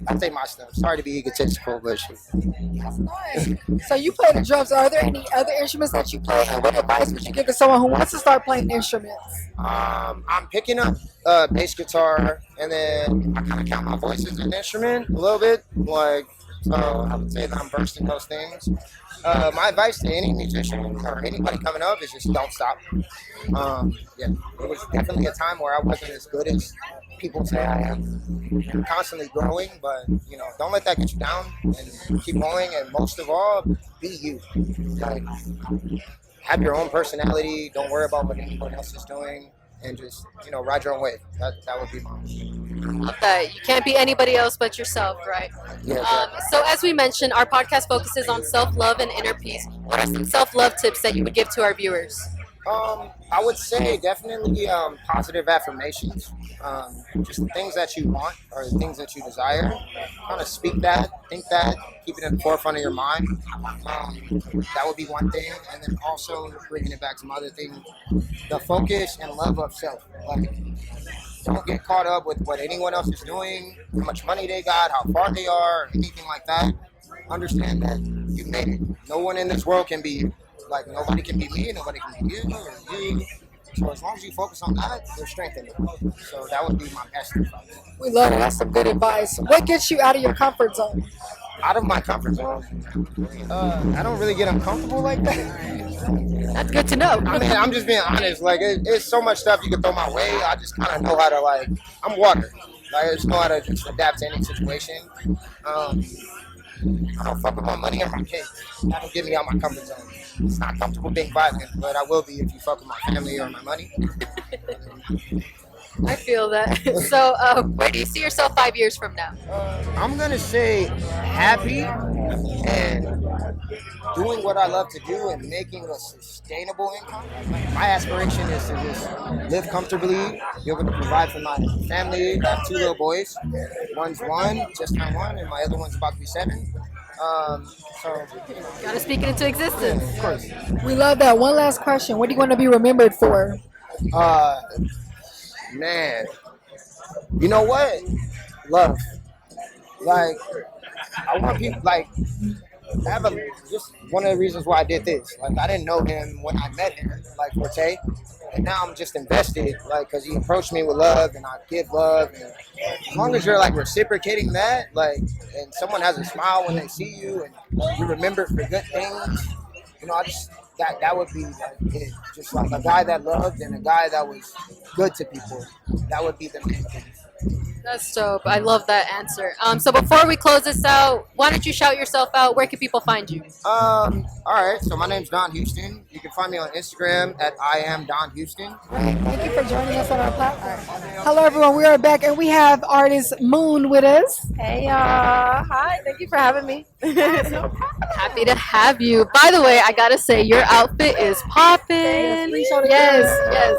I take my stuff. Sorry to be egotistical, but shit. That's nice. So you play the drums. Are there any other instruments that you play? And what advice would you give to someone who wants to start playing instruments? I'm picking up bass guitar, and then I kind of count my voice as an instrument a little bit. So I would say that I'm versed in those things. My advice to any musician or anybody coming up is just don't stop. It was definitely a time where I wasn't as good as people say I am. I'm constantly growing, but don't let that get you down and keep going. And most of all, be you. Have your own personality. Don't worry about what anyone else is doing, and just ride your own wave. That would be mine. Love that. You can't be anybody else but yourself, right? Yeah, exactly. So as we mentioned, our podcast focuses on self-love and inner peace. What are some self-love tips that you would give to our viewers? I would say definitely positive affirmations. Just the things that you want or the things that you desire. Kind of speak that, think that, keep it in the forefront of your mind. That would be one thing, and then also bringing it back to my other thing, the focus and love of self. Like, don't get caught up with what anyone else is doing, how much money they got, how far they are, or anything like that. Understand that you made it. No one in this world can be you. Like, nobody can be me, nobody can be you or you. So as long as you focus on that, there's strength in it. So that would be my best advice. We love it. That's some good advice. What gets you out of your comfort zone? Out of my comfort zone, I don't really get uncomfortable like that. That's good to know. I mean, I'm just being honest. Like, it's so much stuff you can throw my way. I just kind of know how to, like, I'm water. Like, I just know how to just adapt to any situation. I don't fuck with my money or my kids. That'll get me out my comfort zone. It's not comfortable being violent, but I will be if you fuck with my family or my money. I feel that. So, where do you see yourself 5 years from now? I'm gonna say happy and doing what I love to do and making a sustainable income. My aspiration is to just live comfortably, be able to provide for my family. I have 2 little boys. One's 1, just turned 1, and my other one's about to be 7. So, Gotta speak it into existence. Yeah, of course. We love that. One last question. What do you want to be remembered for? Man, you know what? Love. Like, I want people, like, I have just one of the reasons why I did this. Like, I didn't know him when I met him, like Forte, and now I'm just invested, like, because he approached me with love, and I give love, and as long as you're, like, reciprocating that, like, and someone has a smile when they see you, and you remember for good things, you know, I just, that would be, like, it. Just, like, a guy that loved and a guy that was good to people. That would be the main thing. That's dope. I love that answer. So before we close this out, why don't you shout yourself out? Where can people find you? All right. So my name's Don Houston. You can find me on Instagram at I am Don Houston. Thank you for joining us on our platform. Hello, everyone. We are back, and we have artist Moon with us. Hey, y'all. Hi. Thank you for having me. Happy to have you. By the way, I gotta say your outfit is popping. Yes.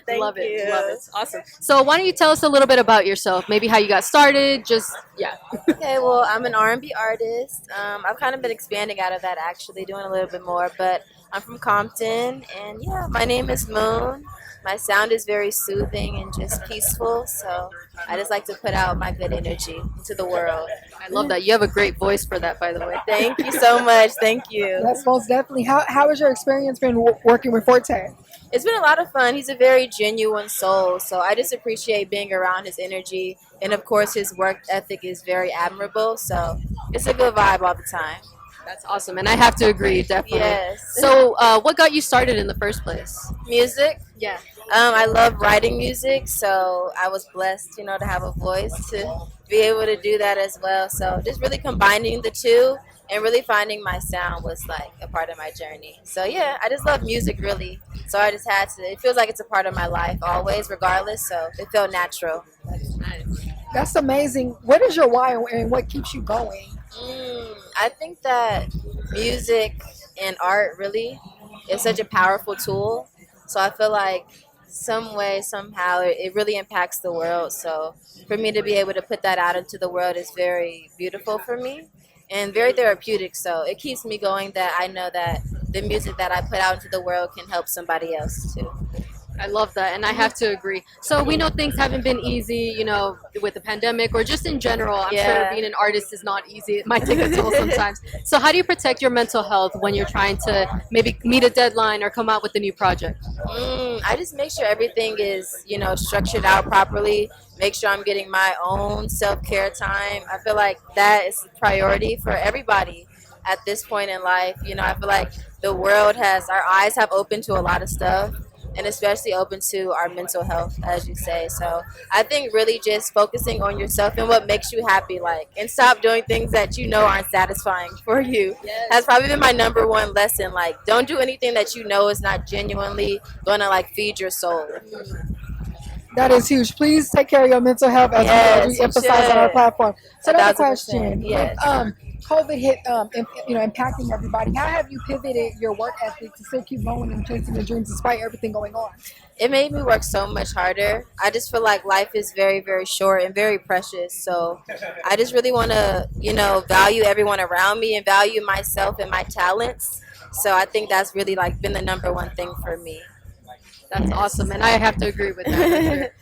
Thank Love you. it. Love it. Awesome. So why don't you tell us a little bit about yourself? Maybe how you got started. Okay, well, I'm an R&B artist. I've kind of been expanding out of that, actually, doing a little bit more. But I'm from Compton, and yeah, my name is Moon. My sound is very soothing and just peaceful, so I just like to put out my good energy to the world. I love that. You have a great voice for that, by the way. Thank you so much. Thank you. That's most definitely. How has your experience been working with Forte? It's been a lot of fun. He's a very genuine soul, so I just appreciate being around his energy. And of course, his work ethic is very admirable, so it's a good vibe all the time. That's awesome, and I have to agree, definitely. Yes. So, what got you started in the first place? Music. Yeah. I love writing music, so I was blessed, to have a voice to be able to do that as well. So just really combining the two and really finding my sound was like a part of my journey. So yeah, I just love music really. So I just had to, it feels like it's a part of my life always, regardless. So it felt natural. That's amazing. What is your why and what keeps you going? I think that music and art really is such a powerful tool. So I feel like some way, somehow, it really impacts the world. So for me to be able to put that out into the world is very beautiful for me and very therapeutic. So it keeps me going that I know that the music that I put out into the world can help somebody else too. I love that, and I have to agree. So we know things haven't been easy, with the pandemic or just in general. I'm sure being an artist is not easy. It might take a toll sometimes. So how do you protect your mental health when you're trying to maybe meet a deadline or come out with a new project? I just make sure everything is, structured out properly. Make sure I'm getting my own self-care time. I feel like that is a priority for everybody at this point in life. I feel like the world our eyes have opened to a lot of stuff, and especially open to our mental health, as you say. So I think really just focusing on yourself and what makes you happy, and stop doing things that aren't satisfying for you. Has probably been my number one lesson. Don't do anything that is not genuinely gonna feed your soul. That is huge. Please take care of your mental health as we emphasize on our platform. So that's a question. Yes. COVID hit, impacting everybody, how have you pivoted your work ethic to still keep going and chasing your dreams despite everything going on? It made me work so much harder. I just feel like life is very, very short and very precious. So I just really want to, value everyone around me and value myself and my talents. So I think that's really like been the number one thing for me. That's awesome, and I have to agree with that.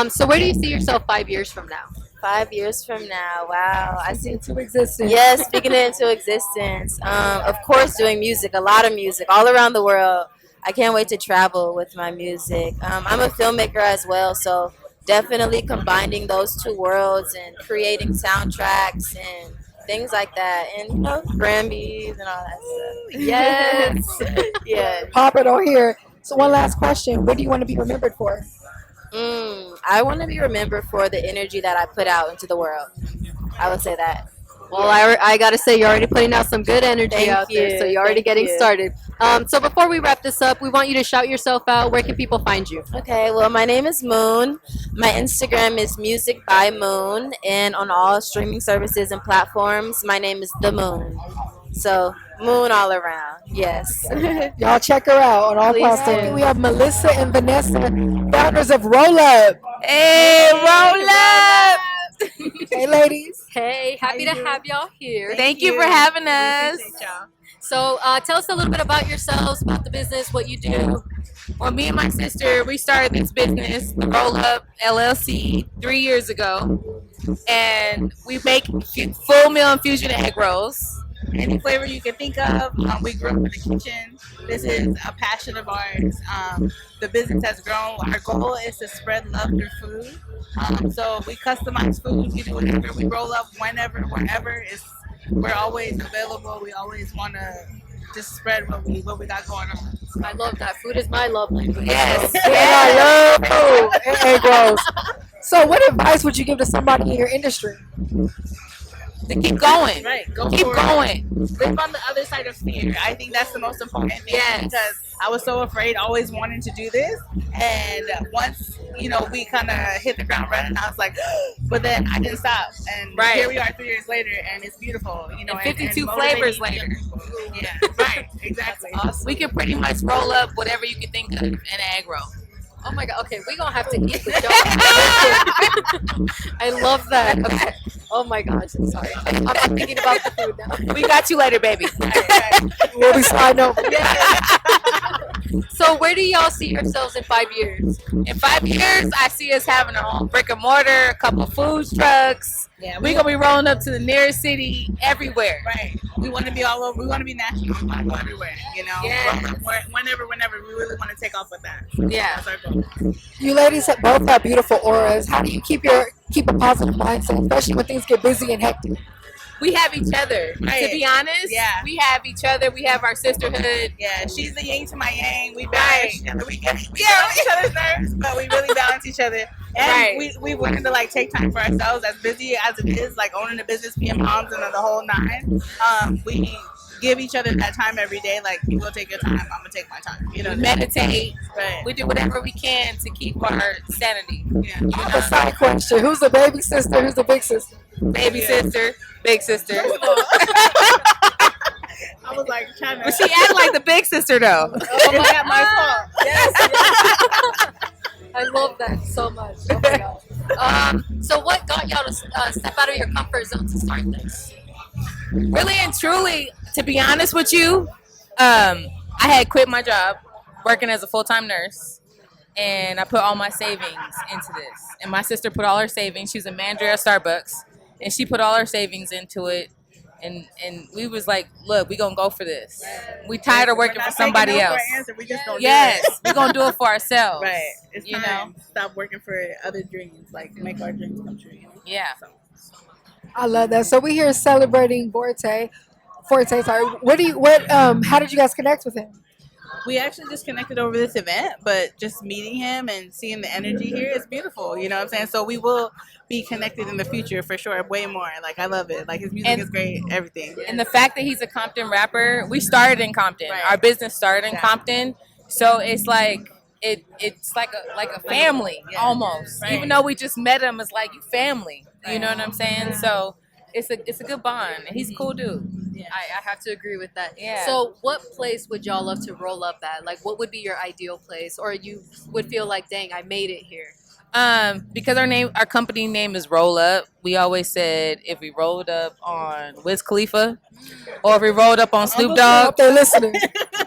So where do you see yourself 5 years from now? 5 years from now, wow! I see into existence. Yes, speaking it into existence. Of course, doing music, a lot of music, all around the world. I can't wait to travel with my music. I'm a filmmaker as well, so definitely combining those two worlds and creating soundtracks and things like that, and Grammys and all that stuff. Yes, yeah. Pop it on here. So one last question: what do you want to be remembered for? I want to be remembered for the energy that I put out into the world. I would say that. Well, I got to say, you're already putting out some good energy out there, so you're already getting started. So before we wrap this up, we want you to shout yourself out. Where can people find you? Okay, well, my name is Moon. My Instagram is Music by Moon, and on all streaming services and platforms, my name is The Moon. So, Moon all around. Yes. Y'all check her out on all platforms. We have Melissa and Vanessa, founders of Roll Up. Hey, Roll Up! Hey, ladies. Hey, happy to have y'all here. Thank you for having us. So tell us a little bit about yourselves, about the business, what you do. Well, me and my sister, we started this business, the Roll Up LLC, 3 years ago. And we make full meal infusion egg rolls. Any flavor you can think of. We grew up in the kitchen. This is a passion of ours. The business has grown. Our goal is to spread love through food. So we customize food. We do whatever. We roll up whenever, wherever. We're always available. We always want to just spread what we got going on. I love that. Food is my love language. Yes. I love food and egg rolls. So what advice would you give to somebody in your industry? To keep going. Right. Keep going. Live on the other side of fear. I think that's the most important thing. Yes. Because I was so afraid, always wanting to do this. And once, we kind of hit the ground running, I was like, but then I didn't stop. And here we are 3 years later, and it's beautiful. And 52 flavors later. Yeah, right. Exactly. Awesome. We can pretty much roll up whatever you can think of in an egg roll. Oh my God. Okay, we're going to have to eat with y'all. I love that. Okay. Oh my gosh. I'm sorry. I'm thinking about the food now. We got you later, baby. We'll be sliding over. So where do y'all see yourselves in 5 years? In 5 years, I see us having our own brick and mortar, a couple food trucks. Yeah, we're going to be rolling up to the nearest city everywhere. Right. We want to be all over. We want to be national. We want to go everywhere, Yes. Whenever. We really want to take off with that. Yeah. That's our goal. You ladies both have beautiful auras. How do you keep a positive mindset, especially when things get busy and hectic? We have each other. Right. To be honest, we have each other. We have our sisterhood. Yeah, she's the yin to my yang. We balance each other. We get on each other's nerves, but we really balance each other. And we wanted to take time for ourselves, as busy as it is, owning a business, being moms, and the whole nine. We give each other that time every day. You go take your time, I'm gonna take my time. We meditate. Right. We do whatever we can to keep our sanity. Yeah. I have a side question. Who's the baby sister? Who's the big sister? Baby sister, big sister. I was trying to. But she acts like the big sister though. Oh my God, my fault. Yes. I love that so much. Oh my God. So what got y'all to step out of your comfort zone to start this? Really and truly, to be honest with you, I had quit my job working as a full-time nurse, and I put all my savings into this. And my sister put all her savings. She's a manager at Starbucks, and she put all her savings into it. And we was like, look, we gonna go for this. We tired of working for somebody else. We just don't We're gonna do it for ourselves. Right. It's time to stop working for other dreams, make our dreams come true. Yeah. So. I love that. So we here celebrating Forte. Sorry. How did you guys connect with him? We actually just connected over this event, but just meeting him and seeing the energy here is beautiful. You know what I'm saying? So we will be connected in the future for sure, way more. I love it. His music is great, everything. And the fact that he's a Compton rapper, we started in Compton. Right. Our business started in Compton, so it's it's like a family almost. Right. Even though we just met him, it's like family. You know what I'm saying? So it's a good bond. And he's a cool dude. Yeah. I have to agree with that. Yeah. So what place would y'all love to roll up at? Like, what would be your ideal place? Or you would feel like, dang, I made it here? Because our company name is Roll Up, we always said if we rolled up on Wiz Khalifa or if we rolled up on Snoop Dogg, they're listening.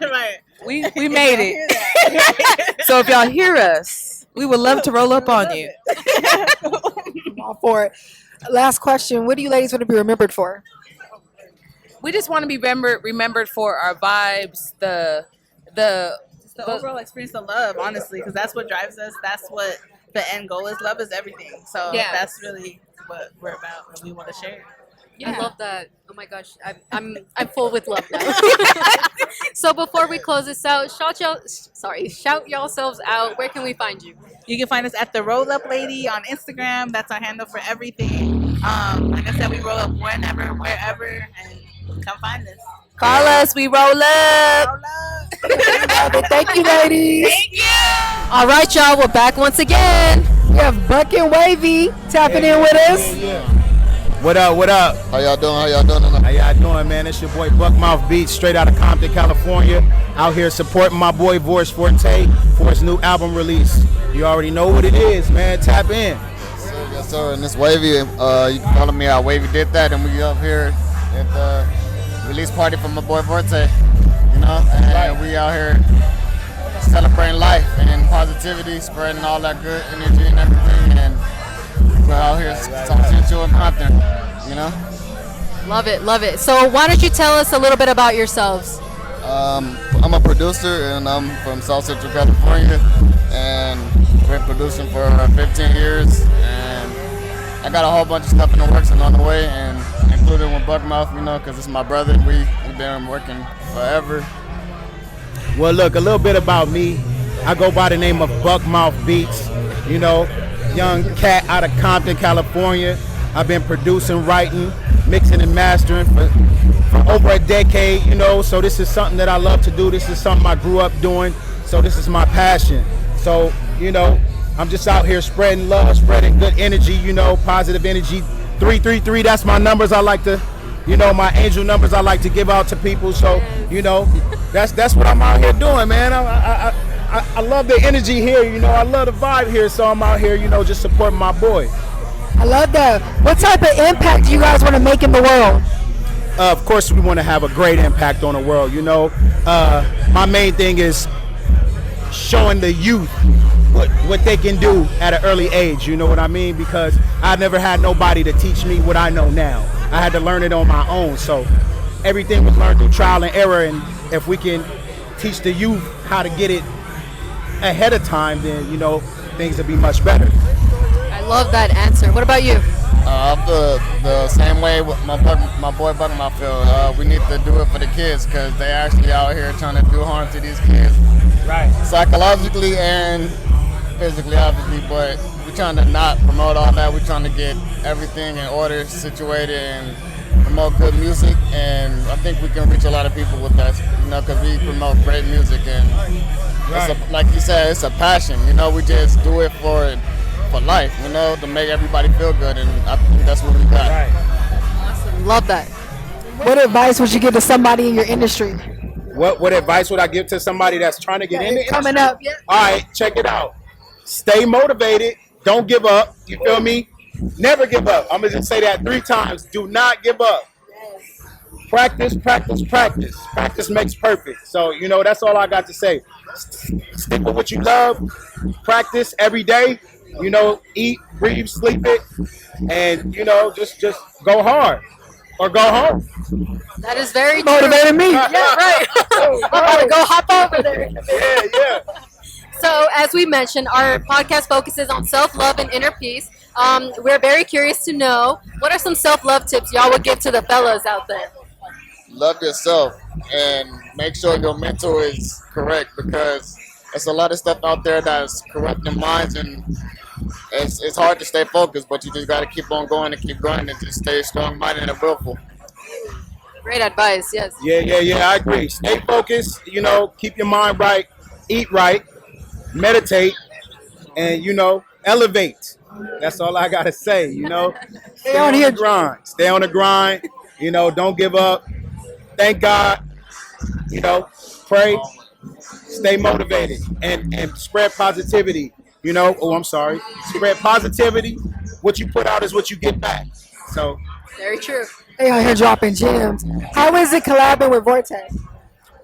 Right. We made it. So if y'all hear us, we would love to roll up on you. I'm all for it. Last question. What do you ladies want to be remembered for? We just want to be remembered for our vibes, the overall experience of love, honestly, because that's what drives us. That's what the end goal is. Love is everything. So that's really what we're about, and we want to share. Yeah. I love that. Oh my gosh, I'm full with love now. So before we close this out, shout yourselves out. Where can we find you? You can find us at the Roll Up Lady on Instagram. That's our handle for everything. Like I said, we roll up whenever, wherever, and come find us. Call us. We roll up. Thank you, ladies. Thank you. All right, y'all. We're back once again. We have Buck and Wavy tapping in with us. What up? What up? How y'all doing? How y'all doing tonight? How y'all doing, man? It's your boy Buckmouth Beats, straight out of Compton, California. Out here supporting my boy Voris Forte for his new album release. You already know what it is, man. Tap in. Yes, sir. And this Wavy, you can follow me how Wavy did that, and we up here at the release party for my boy Forte. You know, and we out here celebrating life and positivity, spreading all that good energy and everything, and we're out here talking to and Compton, you know? Love it, love it. So why don't you tell us a little bit about yourselves? I'm a producer, and I'm from South Central California, and I've been producing for 15 years, and I got a whole bunch of stuff in the works and on the way, and including with Buckmouth, you know, because it's my brother. We've been working forever. Well, look, a little bit about me. I go by the name of Buckmouth Beats, you know, young cat out of Compton, California. I've been producing, writing, mixing and mastering for over a decade, you know, so this is something that I love to do. This is something I grew up doing, so this is my passion. So, you know, I'm just out here spreading love, spreading good energy, you know, positive energy. 333, that's my numbers I like to, you know, my angel numbers I like to give out to people. So, you know, that's what I'm out here doing, man. I love the energy here, you know, I love the vibe here, so I'm out here, you know, just supporting my boy. I love that. What type of impact do you guys want to make in the world? Of course, we want to have a great impact on the world, you know. My main thing is showing the youth what they can do at an early age, you know what I mean? Because I never had nobody to teach me what I know now. I had to learn it on my own, so everything was learned through trial and error, and if we can teach the youth how to get it ahead of time, then, you know, things will be much better. I love that answer. What about you? I'm the same way with my boy Buckmouth feel. We need to do it for the kids because they actually out here trying to do harm to these kids. Right. Psychologically and physically, obviously, but we're trying to not promote all that. We're trying to get everything in order, situated, and promote good music. And I think we can reach a lot of people with that, you know, because we promote great music. And it's like you said, it's a passion. You know, we just do it for life, you know, to make everybody feel good, and I think that's what we got. Right. Awesome. Love that. What advice would you give to somebody in your industry? What advice would I give to somebody that's trying to get in the industry? Coming up, yeah. All right, check it out. Stay motivated. Don't give up. You feel me? Never give up. I'm going to just say that 3 times. Do not give up. Practice, practice, practice. Practice makes perfect. So, you know, that's all I got to say. Stick with what you love. Practice every day. You know, eat, breathe, sleep it. And, you know, just go hard or go home. That is very motivated me. Yeah, right. I'm about to go hop over there. Yeah. So, as we mentioned, our podcast focuses on self-love and inner peace. We're very curious to know, what are some self-love tips y'all would give to the fellas out there? Love yourself and make sure your mental is correct, because there's a lot of stuff out there that's corrupting minds, and it's hard to stay focused, but you just got to keep on going and keep going and just stay strong-minded and willful. Great advice, yes. Yeah, I agree. Stay focused, you know, keep your mind right, eat right, meditate, and, you know, elevate. That's all I gotta say. Stay on here. The grind. Stay on the grind. Don't give up. Thank God. Pray. Stay motivated and spread positivity. I'm sorry. Spread positivity. What you put out is what you get back. So Very true. They on here dropping gems. How is it collabing with Forte?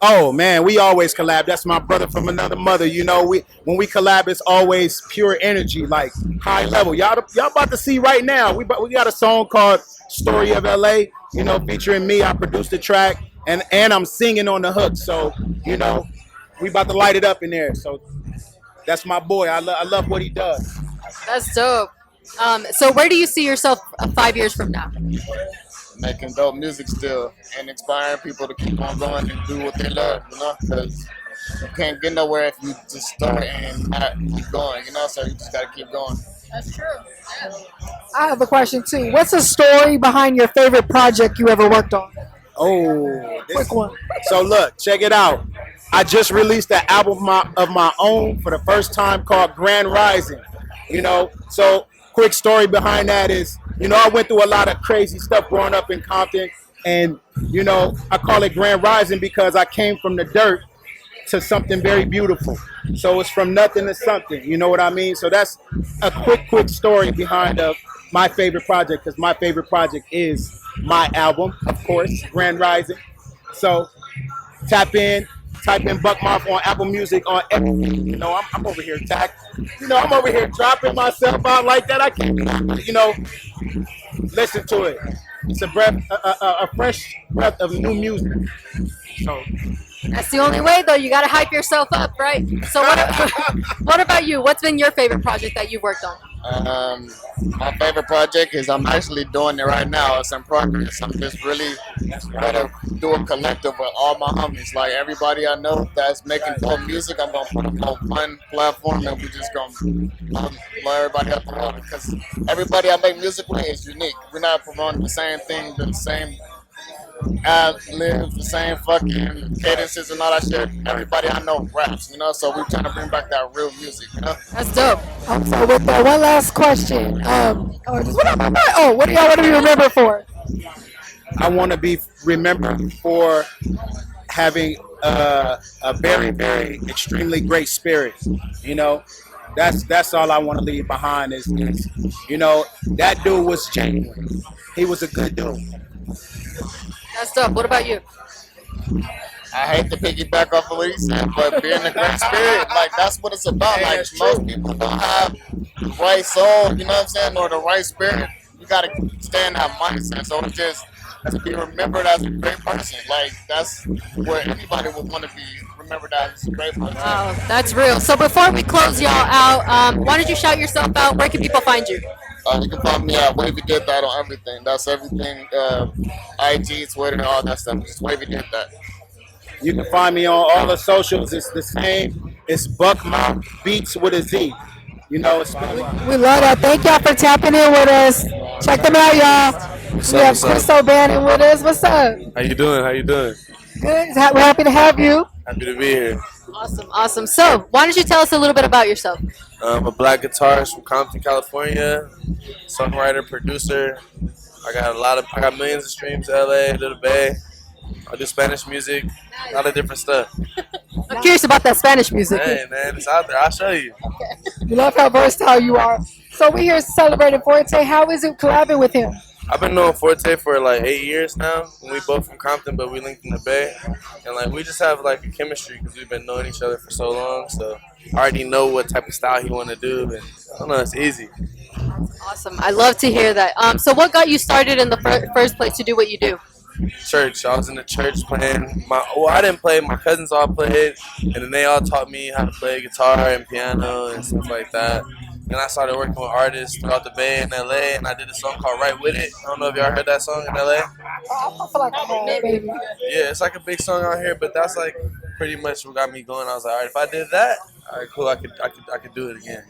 Oh man, we always collab. That's my brother from another mother. When we collab, it's always pure energy, like high level. Y'all about to see right now. We got a song called "Story of LA." Featuring me. I produced the track, and I'm singing on the hook. So we about to light it up in there. So that's my boy. I love what he does. That's dope. So where do you see yourself 5 years from now? Making dope music still and inspiring people to keep on going and do what they love, because you can't get nowhere if you just start and not keep going, so you just gotta keep going. That's true. Yeah. I have a question too. What's the story behind your favorite project you ever worked on? Quick one. So look, check it out. I just released an album of my own for the first time called Grand Rising. So quick story behind that is, I went through a lot of crazy stuff growing up in Compton, and I call it Grand Rising because I came from the dirt to something very beautiful. So it's from nothing to something, you know what I mean? So that's a quick story behind my favorite project, because my favorite project is my album, of course, Grand Rising. So type in Buckmouth on Apple Music, on everything. I'm over here I'm over here dropping myself out like that. I can't, listen to it. It's a fresh breath of new music. So That's the only way, though. You got to hype yourself up, right? So what about you? What's been your favorite project that you've worked on? My favorite project is I'm actually doing it right now. It's in progress. I'm just really trying to do a collective with all my homies. Like everybody I know that's making dope music, I'm going to put them on one platform and we just going to blow everybody up the road. Because everybody I make music with is unique. We're not promoting the same thing, the same ad-libs, the same fucking cadences and all that shit. Everybody I know raps, so we're trying to bring back that real music, That's dope. So with that, one last question. What do y'all want to be remembered for? I want to be remembered for having a very, very extremely great spirit. That's all I want to leave behind is that dude was genuine. He was a good dude. That's dope. What about you? I hate to piggyback off of what he said, but being a great spirit, like that's what it's about. Yeah, like most people don't have the right soul, you know what I'm saying, or the right spirit. You gotta stay in that mindset. So it's just to be remembered as a great person. Like that's where anybody would want to be remembered as a great person. Wow, that's real. So before we close y'all out, why don't you shout yourself out? Where can people find you? You can find me at Wavy Did That on everything. That's everything. IG, Twitter, all that stuff. Just Wavy Did That. You can find me on all the socials. It's the same. It's Buckmouth Beats with a Z. We love that. Thank y'all for tapping in with us. Check them out, y'all. We have Chris O'Bannon with us. What's up? How you doing? Good. We're happy to have you. Happy to be here. Awesome. So why don't you tell us a little bit about yourself? I'm a black guitarist from Compton, California. Songwriter, producer. I got millions of streams in LA, to the Bay. I do Spanish music, a lot of different stuff. I'm curious about that Spanish music. Hey man, it's out there. I'll show you. We love how versatile you are. So we're here celebrating Forte. How is it collabing with him? I've been knowing Forte for like 8 years now. We both from Compton, but we linked in the Bay. And we just have a chemistry because we've been knowing each other for so long. So I already know what type of style he want to do. And I don't know, it's easy. Awesome. I love to hear that. So what got you started in the first place to do what you do? Church. I was in the church playing. I didn't play. My cousins all played, and then they all taught me how to play guitar and piano and stuff like that. Then I started working with artists throughout the Bay and LA, and I did a song called Right With It. I don't know if y'all heard that song in LA. I feel like baby. Yeah, it's like a big song out here, but that's pretty much what got me going. I was like, all right, if I did that, all right, cool, I could do it again,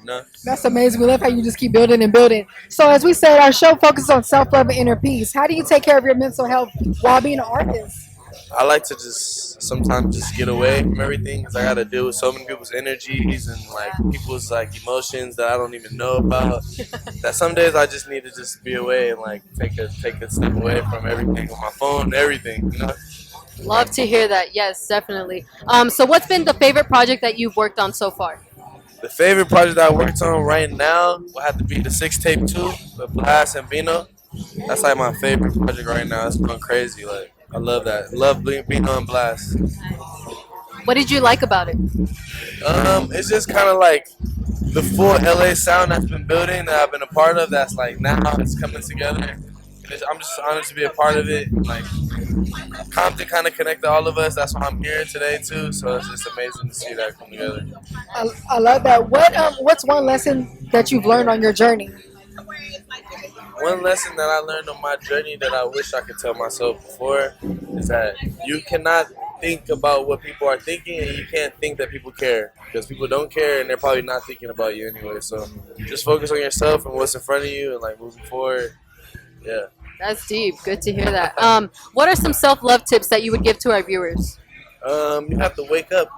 That's amazing. We love how you just keep building and building. So as we said, our show focuses on self-love and inner peace. How do you take care of your mental health while being an artist? I like to just sometimes just get away from everything because I got to deal with so many people's energies and like people's like emotions that I don't even know about. That some days I just need to just be away and like take a step away from everything on my phone, everything. You know. Love to hear that. Yes, definitely. So what's been the favorite project that you've worked on so far? The favorite project I worked on right now will have to be the 6 tape 2 with Blast and Vino. That's like my favorite project right now. It's going crazy. Like I love that. Love being on Blast. What did you like about it? It's just kind of like the full LA sound that's been building that I've been a part of. That's like now it's coming together. I'm just honored to be a part of it. Like Compton kind of connected all of us. That's why I'm here today too. So it's just amazing to see that come together. I love that. What's one lesson that you've learned on your journey? One lesson that I learned on my journey that I wish I could tell myself before is that you cannot think about what people are thinking and you can't think that people care because people don't care and they're probably not thinking about you anyway. So just focus on yourself and what's in front of you and like moving forward. Yeah. That's deep. Good to hear that. What are some self-love tips that you would give to our viewers? You have to wake up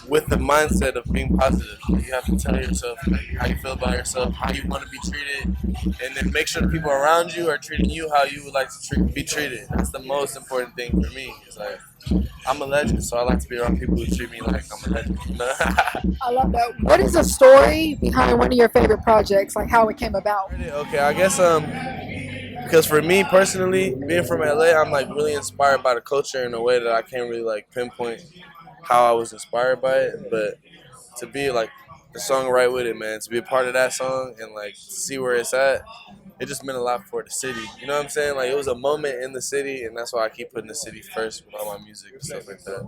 with the mindset of being positive. You have to tell yourself like, how you feel about yourself, how you want to be treated, and then make sure the people around you are treating you how you would like to be treated. That's the most important thing for me. It's like I'm a legend, so I like to be around people who treat me like I'm a legend. I love that. What is the story behind one of your favorite projects? Like how it came about? Okay, I guess because for me personally, being from LA, I'm like really inspired by the culture in a way that I can't really like pinpoint how I was inspired by it, but to be like the song Right With It, man, to be a part of that song and like see where it's at, it just meant a lot for the city. You know what I'm saying? Like it was a moment in the city, and that's why I keep putting the city first with all my music and stuff like that.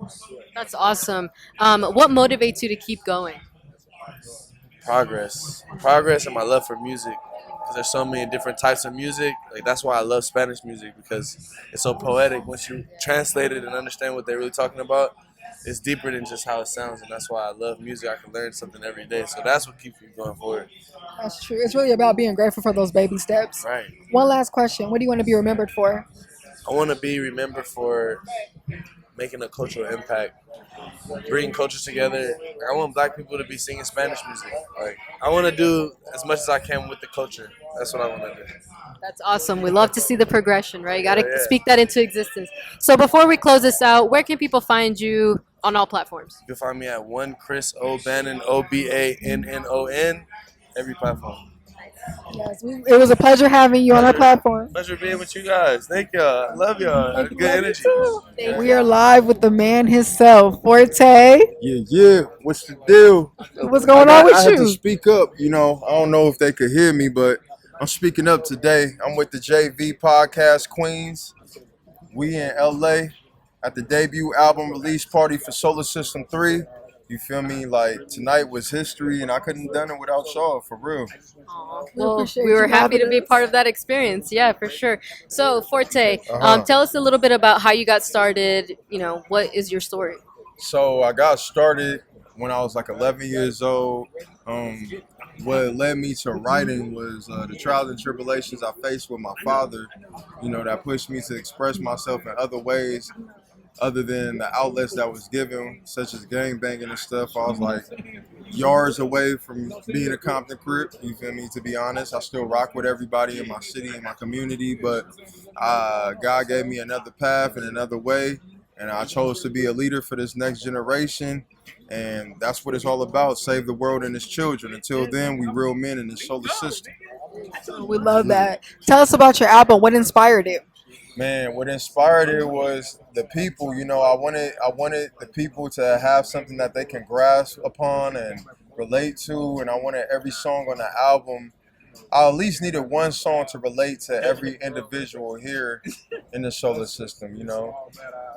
That's awesome. What motivates you to keep going? Progress and my love for music, because there's so many different types of music. Like that's why I love Spanish music, because it's so poetic. Once you translate it and understand what they're really talking about, it's deeper than just how it sounds, and that's why I love music. I can learn something every day, so that's what keeps me going forward. That's true. It's really about being grateful for those baby steps. Right. One last question. What do you want to be remembered for? I want to be remembered for making a cultural impact, bringing cultures together. I want Black people to be singing Spanish music. Like I want to do as much as I can with the culture. That's what I want to do. That's awesome. We love to see the progression, right? You got to Yeah. speak that into existence. So before we close this out, where can people find you on all platforms? You can find me at one Chris O'Bannon, OBANNON, every platform. Yes, it was a pleasure having you on our platform. Pleasure being with you guys. Thank y'all. I love y'all. Good energy. We are live with the man himself, Forte. Yeah. What's the deal? What's going on with I had you? to speak up. You know, I don't know if they could hear me, but I'm speaking up today. I'm with the JV Podcast Queens. We in LA at the debut album release party for Solar System 3. You feel me? Like tonight was history, and I couldn't have done it without y'all, for real. Well, we were happy to be part of that experience. Yeah, for sure. So Forte, tell us a little bit about how you got started. You know, what is your story? So I got started when I was like 11 years old. What led me to writing was the trials and tribulations I faced with my father, you know, that pushed me to express myself in other ways other than the outlets that was given, such as gang banging and stuff. I was like yards away from being a Compton Crip, you feel me? To be honest, I still rock with everybody in my city, in my community, but God gave me another path and another way, and I chose to be a leader for this next generation. And that's what it's all about, save the world and its children. Until then, we real men in this solar system. We love that. Tell us about your album. What inspired it? Man, what inspired it was the people. You know, I wanted the people to have something that they can grasp upon and relate to, and I wanted every song on the album. I at least needed one song to relate to every individual here in the solar system, you know?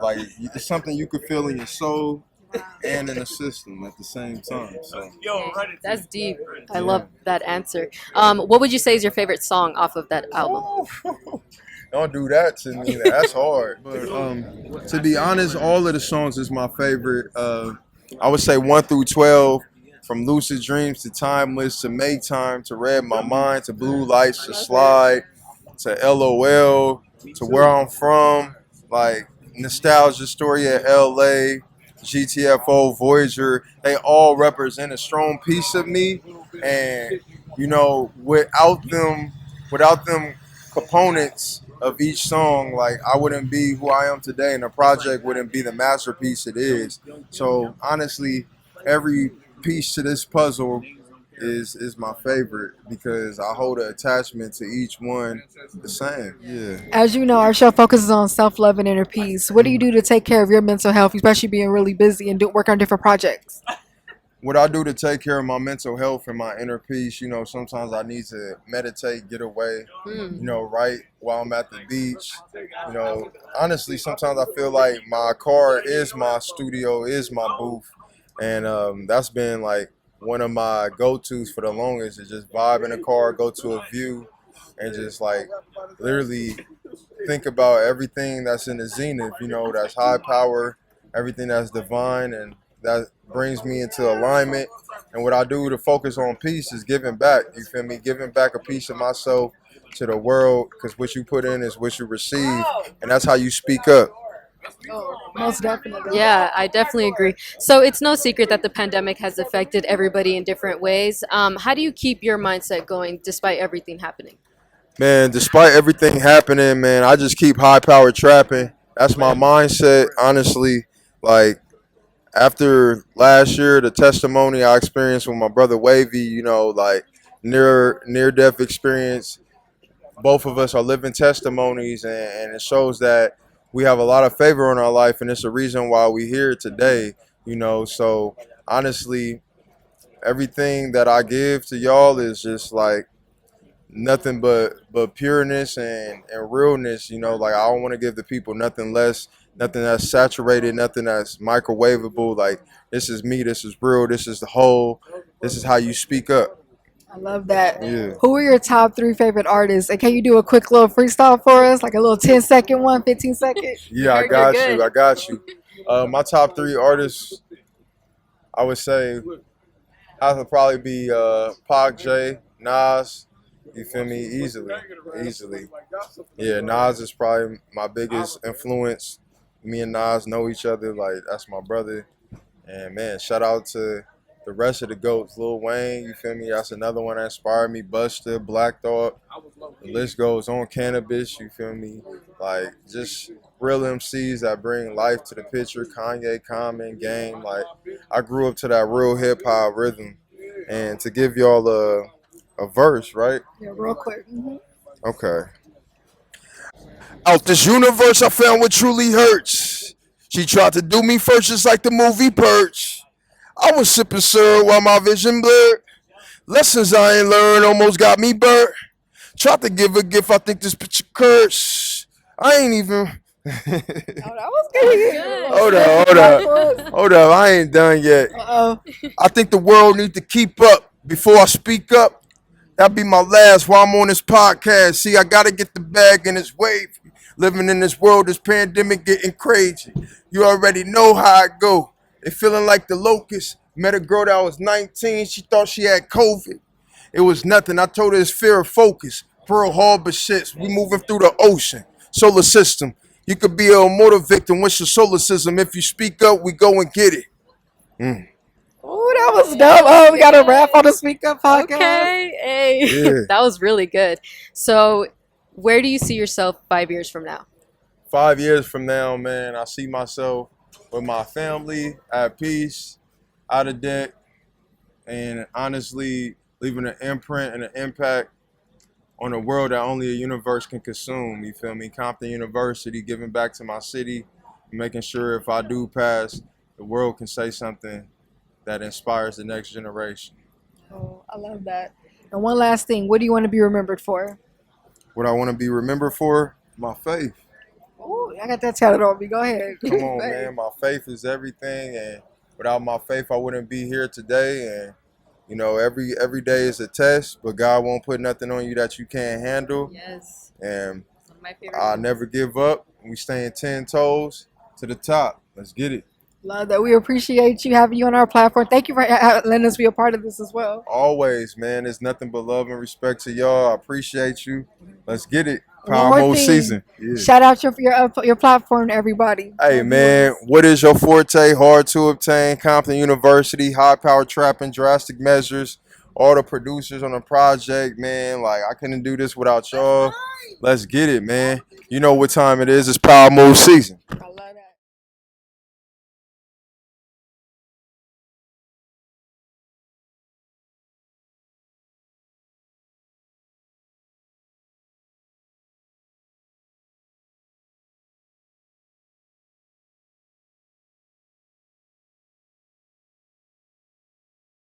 Like, it's something you could feel in your soul and in the system at the same time. So That's deep. I love that answer. What would you say is your favorite song off of that album? don't do that to me. That's hard. But to be honest, all of the songs is my favorite. I would say 1 through 12, from Lucid Dreams to Timeless to Make Time to Read My Mind to Blue Lights to Slide to LOL to Where I'm From. Like, Nostalgia Story at LA, GTFO, Voyager, they all represent a strong piece of me. And, you know, without them components of each song, like I wouldn't be who I am today and the project wouldn't be the masterpiece it is. So honestly, every piece to this puzzle is my favorite because I hold an attachment to each one the same. Yeah. As you know, our show focuses on self-love and inner peace. What do you do to take care of your mental health, especially being really busy and work on different projects? What I do to take care of my mental health and my inner peace, you know, sometimes I need to meditate, get away, you know, write while I'm at the beach. You know, honestly, sometimes I feel like my car is my studio, is my booth. And that's been like one of my go-tos for the longest is just vibe in the car, go to a view, and just like literally think about everything that's in the zenith, you know, that's high power, everything that's divine, and that brings me into alignment. And what I do to focus on peace is giving back, you feel me? Giving back a piece of myself to the world, because what you put in is what you receive, and that's how you speak up. Most definitely. Yeah, I definitely agree. So it's no secret that the pandemic has affected everybody in different ways. How do you keep your mindset going despite everything happening? Man, despite everything happening, man, I just keep high power trapping. That's my mindset, honestly. Like, after last year, the testimony I experienced with my brother Wavy, you know, like near death experience, both of us are living testimonies, and it shows that we have a lot of favor in our life, and it's the reason why we're here today, you know. So honestly, everything that I give to y'all is just like nothing but pureness and realness, you know. Like, I don't want to give the people nothing less, nothing that's saturated, nothing that's microwavable. Like, this is me, this is real, this is the whole, this is how you speak up. I love that. Yeah. Who are your top 3 favorite artists? And can you do a quick little freestyle for us? Like a little 10-second one, 15-second? Yeah, I got you. My top 3 artists, I would say, I would probably be Pac, J, Nas. You feel me? Easily. Yeah, Nas is probably my biggest influence. Me and Nas know each other. Like, that's my brother. And man, shout out to the rest of the GOATs. Lil Wayne, you feel me? That's another one that inspired me. Busta, Black Thought. The list goes on. Cannabis, you feel me? Like, just real MCs that bring life to the picture. Kanye, Common, Game. Like, I grew up to that real hip hop rhythm. And to give y'all a verse, right? Yeah, real quick. Okay. Out this universe, I found what truly hurts. She tried to do me first, just like the movie Perch. I was sipping syrup while my vision blurred. Lessons I ain't learned almost got me burnt. Tried to give a gift, I think this picture curse. I ain't even. Hold up. I ain't done yet. I think the world needs to keep up before I speak up. That'll be my last while I'm on this podcast. See, I gotta get the bag in this wave. Living in this world, this pandemic getting crazy. You already know how I go. They feeling like the locust. Met a girl that was 19. She thought she had COVID. It was nothing. I told her it's fear of focus. Pearl Harbor shits. We moving through the ocean. Solar system. You could be a mortal victim. What's your solar system? If you speak up, we go and get it. Oh, that was dope. Oh, we got a rap on the Speak Up podcast. Okay, hey, Yeah. That was really good. So, where do you see yourself 5 years from now? 5 years from now, man, I see myself with my family, at peace, out of debt, and honestly leaving an imprint and an impact on a world that only a universe can consume. You feel me? Compton University, giving back to my city, making sure if I do pass, the world can say something that inspires the next generation. Oh, I love that. And one last thing, what do you want to be remembered for? What I want to be remembered for? My faith. Oh, I got that tatted on me. Go ahead. Come on, man. My faith is everything, and without my faith, I wouldn't be here today. And you know, every day is a test, but God won't put nothing on you that you can't handle. Yes. And One of my favorite I ones. never give up. We staying 10 toes to the top. Let's get it. Love that. We appreciate you having you on our platform. Thank you for letting us be a part of this as well. Always, man. There's nothing but love and respect to y'all. I appreciate you. Let's get it. Power more mode thing. season. Yeah. Shout out your platform to everybody. Hey man, what is your forte? Hard to obtain. Compton University, high power trapping, drastic measures. All the producers on the project, man. Like I couldn't do this without y'all. Let's get it, man. You know what time it is? It's power move season.